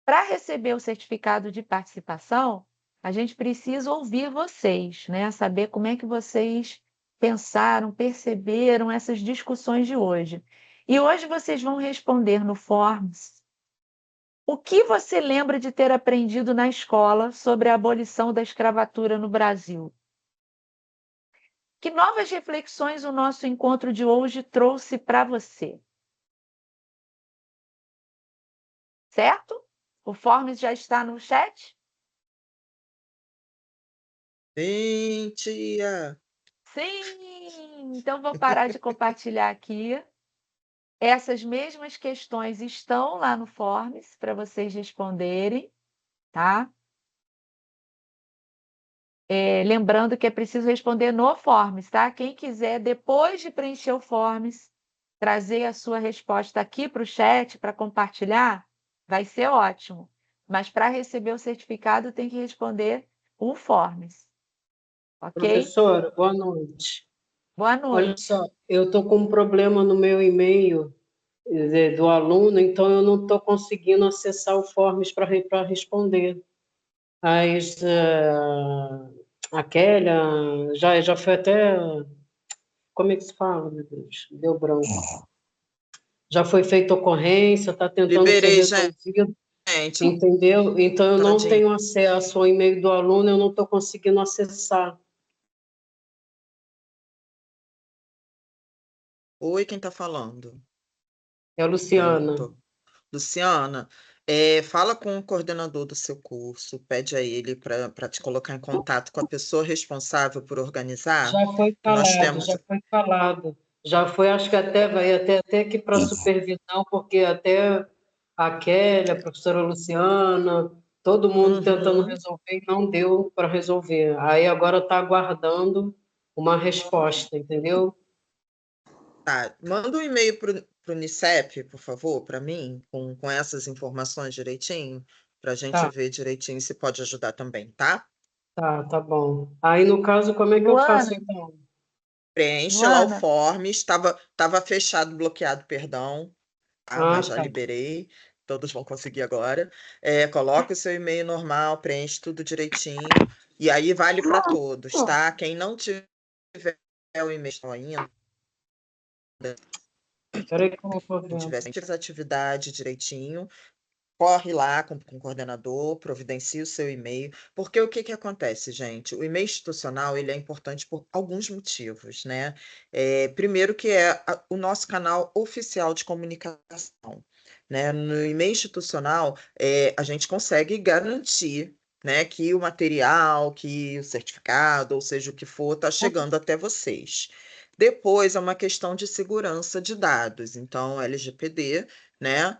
[SPEAKER 2] Para receber o certificado de participação, a gente precisa ouvir vocês, né? Saber como é que vocês pensaram, perceberam essas discussões de hoje. E hoje vocês vão responder no Forms o que você lembra de ter aprendido na escola sobre a abolição da escravatura no Brasil. Que novas reflexões o nosso encontro de hoje trouxe para você? Certo? O Forms já está no chat?
[SPEAKER 1] Sim, tia.
[SPEAKER 2] Sim! Então, vou parar de compartilhar aqui. Essas mesmas questões estão lá no Forms para vocês responderem, tá? Lembrando que é preciso responder no Forms, tá? Quem quiser, depois de preencher o Forms, trazer a sua resposta aqui para o chat para compartilhar, vai ser ótimo. Mas para receber o certificado, tem que responder o Forms. Ok?
[SPEAKER 12] Professora, boa noite.
[SPEAKER 2] Boa noite.
[SPEAKER 12] Olha só, eu estou com um problema no meu e-mail do aluno, então eu não estou conseguindo acessar o Forms para responder a Kélia, já foi até, como é que se fala, meu Deus? Deu branco. Já foi feita ocorrência, está tentando ser
[SPEAKER 1] Liberei,
[SPEAKER 12] resolvido,
[SPEAKER 1] gente.
[SPEAKER 12] entendeu? Então, eu não
[SPEAKER 1] Tadinho.
[SPEAKER 12] tenho acesso ao e-mail do aluno, eu não estou conseguindo acessar.
[SPEAKER 1] Oi, quem está falando?
[SPEAKER 12] É a Luciana.
[SPEAKER 1] Luciana, fala com o coordenador do seu curso, pede a ele para te colocar em contato com a pessoa responsável por organizar.
[SPEAKER 12] Já foi
[SPEAKER 1] que nós
[SPEAKER 12] falado,
[SPEAKER 1] temos.
[SPEAKER 12] já foi falado. Já foi, acho que até vai até aqui para supervisão, porque até a Kélia, a professora Luciana, todo mundo tentando resolver e não deu para resolver. Aí agora está aguardando uma resposta, entendeu?
[SPEAKER 1] Tá, manda um e-mail para o Unicep, por favor, para mim, com essas informações direitinho, para a gente
[SPEAKER 12] Tá.
[SPEAKER 1] ver direitinho se pode ajudar também, tá?
[SPEAKER 12] Tá bom. Aí, no caso, como é que eu faço,
[SPEAKER 2] Luana,
[SPEAKER 12] então?
[SPEAKER 1] Preenche lá o
[SPEAKER 2] Luana,
[SPEAKER 1] form, estava fechado, bloqueado, perdão, tá? Mas já
[SPEAKER 12] tá.
[SPEAKER 1] liberei, todos vão conseguir agora. Coloca o seu e-mail normal, preenche tudo direitinho, e aí vale para todos, tá? Quem não tiver o e-mail ainda,
[SPEAKER 12] Peraí que eu vou
[SPEAKER 1] quem
[SPEAKER 12] ver.
[SPEAKER 1] tiver essa atividade direitinho, corre lá com o coordenador, providencie o seu e-mail, porque o que que acontece, gente? O e-mail institucional, ele é importante por alguns motivos, né? Primeiro que é o nosso canal oficial de comunicação, né? No e-mail institucional, a gente consegue garantir, né, que o material, que o certificado, ou seja, o que for, está chegando até vocês. Depois é uma questão de segurança de dados, então LGPD, né?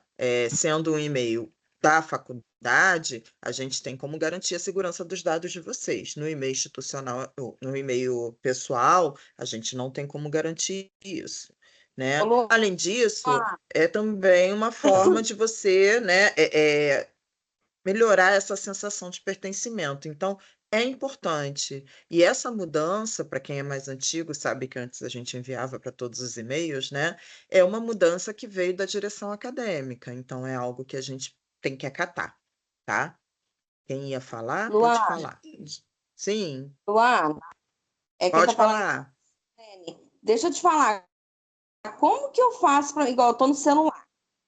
[SPEAKER 1] Sendo um e-mail da faculdade, a gente tem como garantir a segurança dos dados de vocês. No e-mail institucional, no e-mail pessoal, a gente não tem como garantir isso, né? Além disso, é também uma forma de você, né, melhorar essa sensação de pertencimento. Então, é importante. E essa mudança, para quem é mais antigo, sabe que antes a gente enviava para todos os e-mails, né? É uma mudança que veio da direção acadêmica. Então, é algo que a gente tem que acatar, tá? Quem ia falar, pode
[SPEAKER 10] Luana,
[SPEAKER 1] falar. Sim,
[SPEAKER 10] Luana, quem
[SPEAKER 1] pode
[SPEAKER 10] tá falando
[SPEAKER 1] falar.
[SPEAKER 10] é deixa eu te falar, como que eu faço para igual eu tô no celular?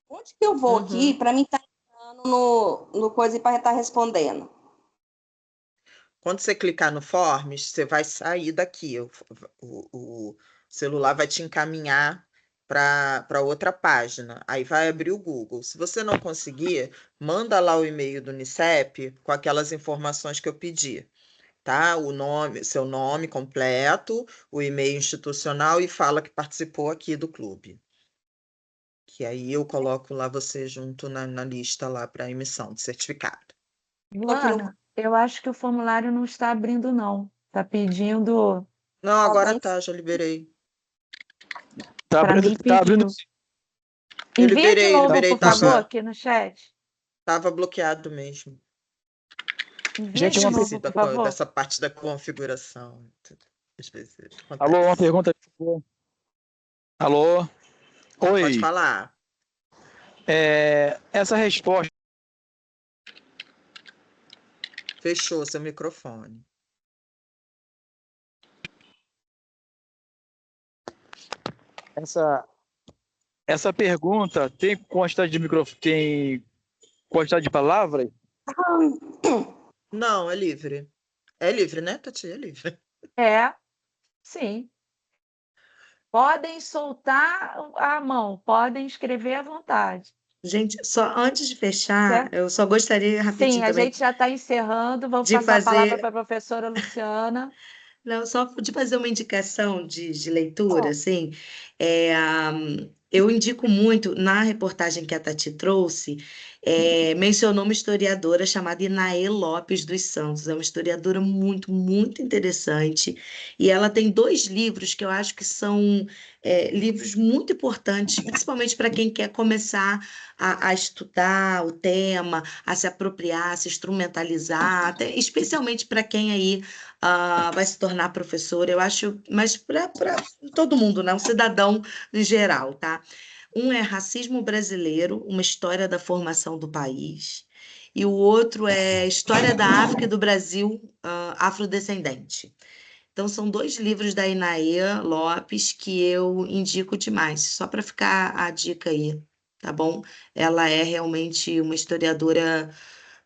[SPEAKER 10] Onde que eu vou aqui para mim estar no coisa para estar respondendo?
[SPEAKER 1] Quando você clicar no Forms, você vai sair daqui. O celular vai te encaminhar para outra página. Aí vai abrir o Google. Se você não conseguir, manda lá o e-mail do Unicep com aquelas informações que eu pedi, tá? O nome, seu nome completo, o e-mail institucional e fala que participou aqui do clube. Que aí eu coloco lá você junto na lista lá para emissão de certificado.
[SPEAKER 2] Luana, eu acho que o formulário não está abrindo, não. Está pedindo.
[SPEAKER 1] Não, agora tá, já liberei.
[SPEAKER 11] Tá
[SPEAKER 2] Para
[SPEAKER 11] abrindo,
[SPEAKER 2] mim,
[SPEAKER 11] tá abrindo.
[SPEAKER 2] pediu. Envia de novo,
[SPEAKER 1] liberei,
[SPEAKER 2] por favor, aqui no chat.
[SPEAKER 1] Tava bloqueado mesmo.
[SPEAKER 2] Envia de
[SPEAKER 11] Gente,
[SPEAKER 2] novo, por favor.
[SPEAKER 1] Dessa parte da configuração. Às vezes
[SPEAKER 11] Alô, uma
[SPEAKER 1] acontece.
[SPEAKER 11] pergunta, por favor. Alô? Oi.
[SPEAKER 1] Pode falar.
[SPEAKER 11] Essa resposta.
[SPEAKER 1] Fechou seu microfone.
[SPEAKER 11] Essa pergunta tem quantidade de tem quantidade de palavras?
[SPEAKER 1] Não, é livre. É livre, né, Tati? É livre.
[SPEAKER 2] Sim. Podem soltar a mão, podem escrever à vontade.
[SPEAKER 3] Gente, só antes de fechar,
[SPEAKER 2] Certo?
[SPEAKER 3] eu só gostaria rapidinho
[SPEAKER 2] Sim, a
[SPEAKER 3] também
[SPEAKER 2] gente já está encerrando. Vamos
[SPEAKER 3] de
[SPEAKER 2] passar a palavra
[SPEAKER 3] fazer.
[SPEAKER 2] para a professora Luciana.
[SPEAKER 3] Não, só de fazer uma indicação de leitura, assim, eu indico muito, na reportagem que a Tati trouxe, mencionou uma historiadora chamada Inaê Lopes dos Santos, é uma historiadora muito, muito interessante, e ela tem 2 livros que eu acho que são livros muito importantes, principalmente para quem quer começar a estudar o tema, a se apropriar, a se instrumentalizar, especialmente para quem aí vai se tornar professor, eu acho, mas para todo mundo, né? Um cidadão em geral, tá? Um é Racismo Brasileiro, uma história da formação do país, e o outro é História da África e do Brasil Afrodescendente. Então, são 2 livros da Inaê Lopes que eu indico demais, só para ficar a dica aí, tá bom? Ela é realmente uma historiadora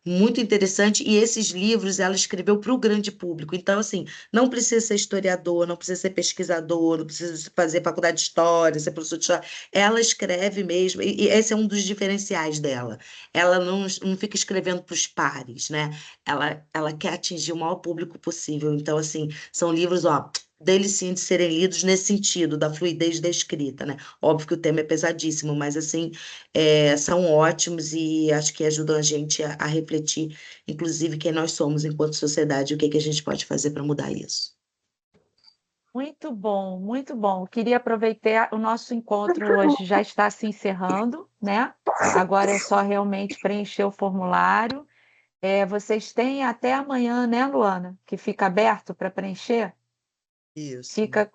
[SPEAKER 3] muito interessante, e esses livros ela escreveu para o grande público. Então, assim, não precisa ser historiador, não precisa ser pesquisador, não precisa fazer faculdade de história, ser professor de história. Ela escreve mesmo, e esse é um dos diferenciais dela. Ela não fica escrevendo para os pares, né? Ela quer atingir o maior público possível. Então, assim, são livros, ó, deles sim de serem lidos nesse sentido, da fluidez da escrita, né? Óbvio que o tema é pesadíssimo, mas, assim, são ótimos e acho que ajudam a gente a refletir, inclusive, quem nós somos enquanto sociedade e o que a gente pode fazer para mudar isso.
[SPEAKER 2] Muito bom, muito bom. Queria aproveitar, o nosso encontro hoje já está se encerrando, né? Agora é só realmente preencher o formulário. Vocês têm até amanhã, né, Luana? Que fica aberto para preencher?
[SPEAKER 1] Isso.
[SPEAKER 2] Fica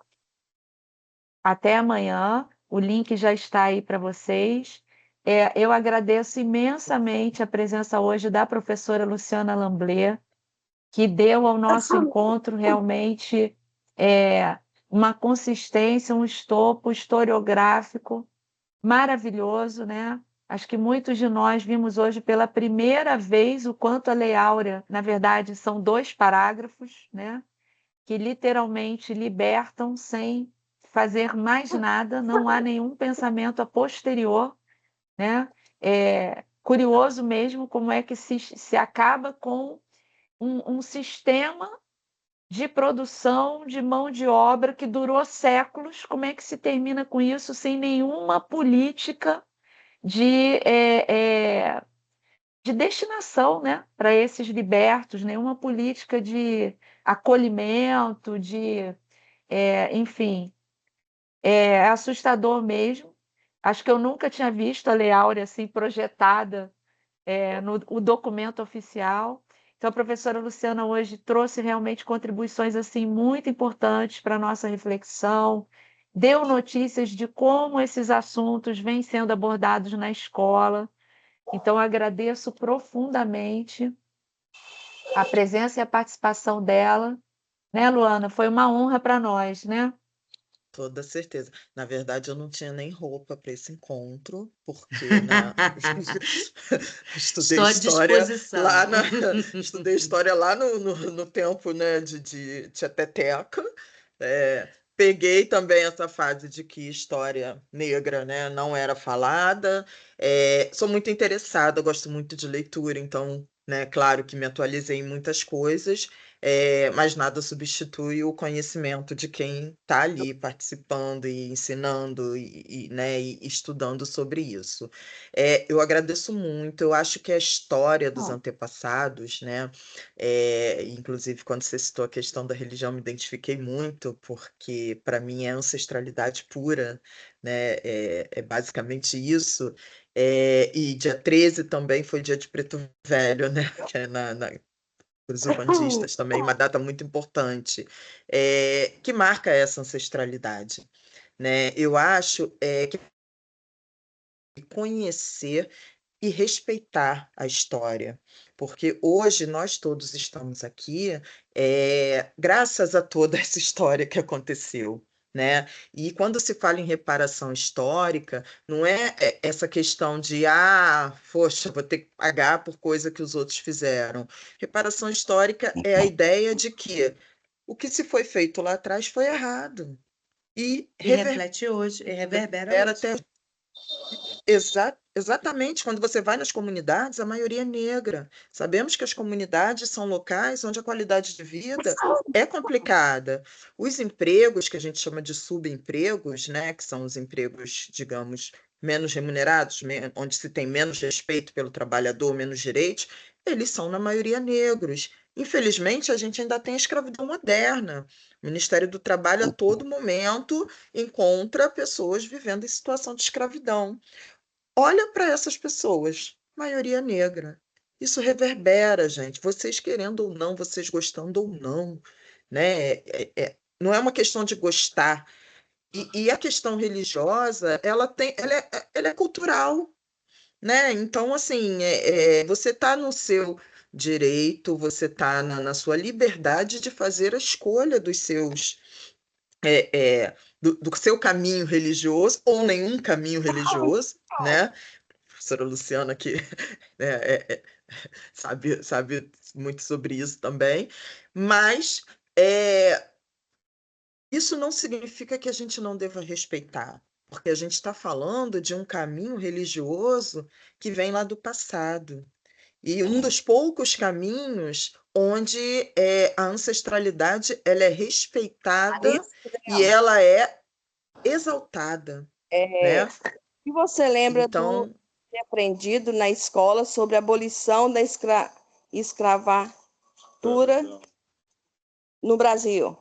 [SPEAKER 2] até amanhã. O link já está aí para vocês. Eu agradeço imensamente a presença hoje da professora Luciana Lamblé, que deu ao nosso encontro realmente uma consistência, um escopo historiográfico maravilhoso, né? Acho que muitos de nós vimos hoje pela primeira vez o quanto a Lei Áurea, na verdade, são 2 parágrafos, né? Que literalmente libertam sem fazer mais nada, não há nenhum pensamento a posterior, né? É curioso mesmo como é que se acaba com um sistema de produção de mão de obra que durou séculos, como é que se termina com isso sem nenhuma política de destinação, né, para esses libertos, nenhuma política de acolhimento, enfim, é assustador mesmo. Acho que eu nunca tinha visto a Lei Áurea assim projetada no documento oficial. Então, a professora Luciana hoje trouxe realmente contribuições assim muito importantes para a nossa reflexão, deu notícias de como esses assuntos vêm sendo abordados na escola. Então, agradeço profundamente a presença e a participação dela. Né, Luana? Foi uma honra para nós, né?
[SPEAKER 1] Toda certeza. Na verdade, eu não tinha nem roupa para esse encontro, porque, né, estudei
[SPEAKER 3] Estou à
[SPEAKER 1] história
[SPEAKER 3] disposição.
[SPEAKER 1] lá estudei história lá no tempo, né, de tia Teteca. Peguei também essa fase de que história negra, né, não era falada. Sou muito interessada, gosto muito de leitura, então, né, claro que me atualizei em muitas coisas, mas nada substitui o conhecimento de quem está ali participando e ensinando né, e estudando sobre isso. Eu agradeço muito, eu acho que a história dos antepassados, né, inclusive quando você citou a questão da religião, me identifiquei muito, porque para mim é ancestralidade pura, né, é basicamente isso. E dia 13 também foi dia de Preto Velho, né, que é para os umbandistas também, uma data muito importante, que marca essa ancestralidade, né? Eu acho que conhecer e respeitar a história, porque hoje nós todos estamos aqui, graças a toda essa história que aconteceu, né? E quando se fala em reparação histórica, não é essa questão de, poxa, vou ter que pagar por coisa que os outros fizeram. Reparação histórica é a ideia de que o que se foi feito lá atrás foi errado. E
[SPEAKER 3] E reflete hoje, e reverbera hoje.
[SPEAKER 1] até exatamente, quando você vai nas comunidades, a maioria é negra. Sabemos que as comunidades são locais onde a qualidade de vida é complicada. Os empregos, que a gente chama de subempregos, né, que são os empregos, digamos, menos remunerados, onde se tem menos respeito pelo trabalhador, menos direitos, eles são, na maioria, negros. Infelizmente, a gente ainda tem a escravidão moderna. O Ministério do Trabalho, a todo momento, encontra pessoas vivendo em situação de escravidão. Olha para essas pessoas, maioria negra. Isso reverbera, gente. Vocês querendo ou não, vocês gostando ou não, né? Não é uma questão de gostar. E a questão religiosa, ela é cultural. né? Então, assim, você está no seu direito, você está na sua liberdade de fazer a escolha dos seus, do seu caminho religioso ou nenhum caminho religioso, né? Professora Luciana que né, sabe muito sobre isso também, mas isso não significa que a gente não deva respeitar, porque a gente está falando de um caminho religioso que vem lá do passado. E um dos poucos caminhos onde a ancestralidade ela é respeitada e ela é exaltada, né?
[SPEAKER 10] E você lembra do
[SPEAKER 1] Então,
[SPEAKER 10] ter aprendido na escola sobre a abolição da escravatura no Brasil?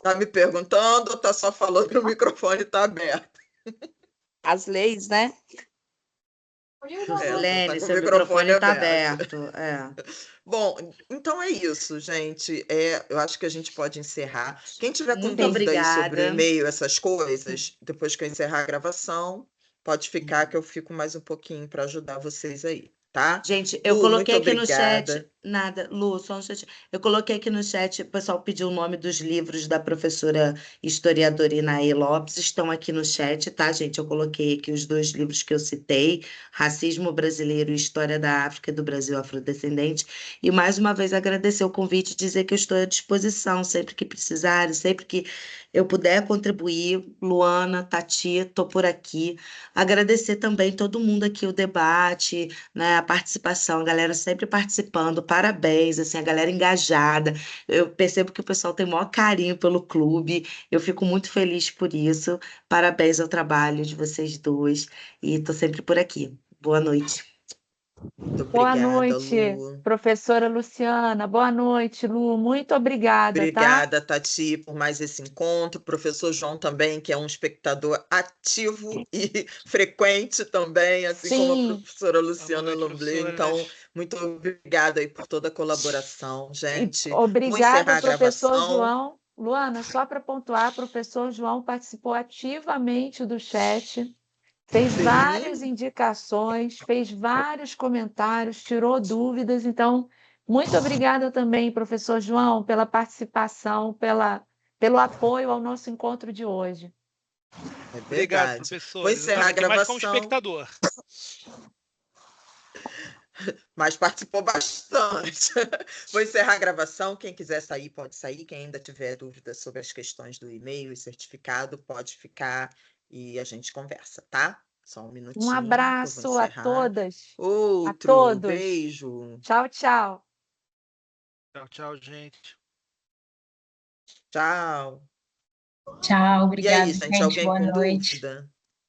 [SPEAKER 1] tá me perguntando ou tá só falando que o microfone está aberto?
[SPEAKER 10] As leis, né?
[SPEAKER 3] Silene,
[SPEAKER 1] Com o
[SPEAKER 3] seu
[SPEAKER 1] microfone
[SPEAKER 3] microfone está
[SPEAKER 1] aberto.
[SPEAKER 3] aberto.
[SPEAKER 1] Bom, então é isso, gente. Eu acho que a gente pode encerrar. Quem tiver com
[SPEAKER 3] Muito
[SPEAKER 1] dúvida aí sobre o
[SPEAKER 3] obrigada.
[SPEAKER 1] e-mail, essas coisas, depois que eu encerrar a gravação, pode ficar que eu fico mais um pouquinho para ajudar vocês aí, tá?
[SPEAKER 3] Gente, eu
[SPEAKER 1] Lu,
[SPEAKER 3] coloquei
[SPEAKER 1] muito
[SPEAKER 3] aqui no chat,
[SPEAKER 1] obrigada.
[SPEAKER 3] nada, Lu, só um chat. Eu coloquei aqui no chat, o pessoal pediu o nome dos livros da professora historiadora Inaê Lopes, estão aqui no chat, tá, gente? Eu coloquei aqui os 2 livros que eu citei, Racismo Brasileiro e História da África e do Brasil Afrodescendente. E mais uma vez agradecer o convite e dizer que eu estou à disposição sempre que precisarem, sempre que eu puder contribuir. Luana, Tati, estou por aqui. Agradecer também todo mundo aqui, o debate, né, a participação, a galera sempre participando, parabéns, assim, a galera engajada. Eu percebo que o pessoal tem o maior carinho pelo clube, eu fico muito feliz por isso. Parabéns ao trabalho de vocês dois e estou sempre por aqui. Boa noite.
[SPEAKER 1] Muito
[SPEAKER 2] Boa
[SPEAKER 1] obrigada,
[SPEAKER 2] noite,
[SPEAKER 1] Lu.
[SPEAKER 2] professora Luciana. Boa noite, Lu. Muito obrigada, tá?
[SPEAKER 1] Obrigada, Tati, por mais esse encontro. Professor João também, que é um espectador ativo e frequente também, assim como a
[SPEAKER 2] Sim,
[SPEAKER 1] professora
[SPEAKER 13] Boa
[SPEAKER 1] Luciana
[SPEAKER 13] noite,
[SPEAKER 1] Lomblé. Então,
[SPEAKER 13] professores.
[SPEAKER 1] muito obrigada aí por toda a colaboração,
[SPEAKER 2] e
[SPEAKER 1] gente. Vou
[SPEAKER 2] obrigada,
[SPEAKER 1] encerrar a
[SPEAKER 2] professor
[SPEAKER 1] gravação.
[SPEAKER 2] João. Luana, só para pontuar, professor João participou ativamente do chat, fez várias
[SPEAKER 1] Sim,
[SPEAKER 2] indicações, fez vários comentários, tirou dúvidas. Então, muito obrigada também, professor João, pela participação, pelo apoio ao nosso encontro de hoje.
[SPEAKER 1] é
[SPEAKER 13] Obrigado,
[SPEAKER 1] verdade. Vou
[SPEAKER 13] professores. Eu
[SPEAKER 1] encerrar
[SPEAKER 13] estava
[SPEAKER 1] a
[SPEAKER 13] aqui mais como
[SPEAKER 1] gravação,
[SPEAKER 13] espectador.
[SPEAKER 1] mas participou bastante. Vou encerrar a gravação. Quem quiser sair, pode sair. Quem ainda tiver dúvidas sobre as questões do e-mail e certificado, pode ficar e a gente conversa, tá? Só um
[SPEAKER 2] Um
[SPEAKER 1] minutinho que eu vou
[SPEAKER 2] abraço a
[SPEAKER 1] encerrar.
[SPEAKER 2] todas, a
[SPEAKER 1] Outro
[SPEAKER 2] todos.
[SPEAKER 1] beijo.
[SPEAKER 2] Tchau, tchau.
[SPEAKER 13] Tchau, tchau, gente.
[SPEAKER 1] Tchau.
[SPEAKER 4] Tchau,
[SPEAKER 1] E aí,
[SPEAKER 4] obrigada,
[SPEAKER 1] gente,
[SPEAKER 4] gente.
[SPEAKER 1] alguém
[SPEAKER 4] Boa
[SPEAKER 1] com
[SPEAKER 4] noite.
[SPEAKER 1] dúvida?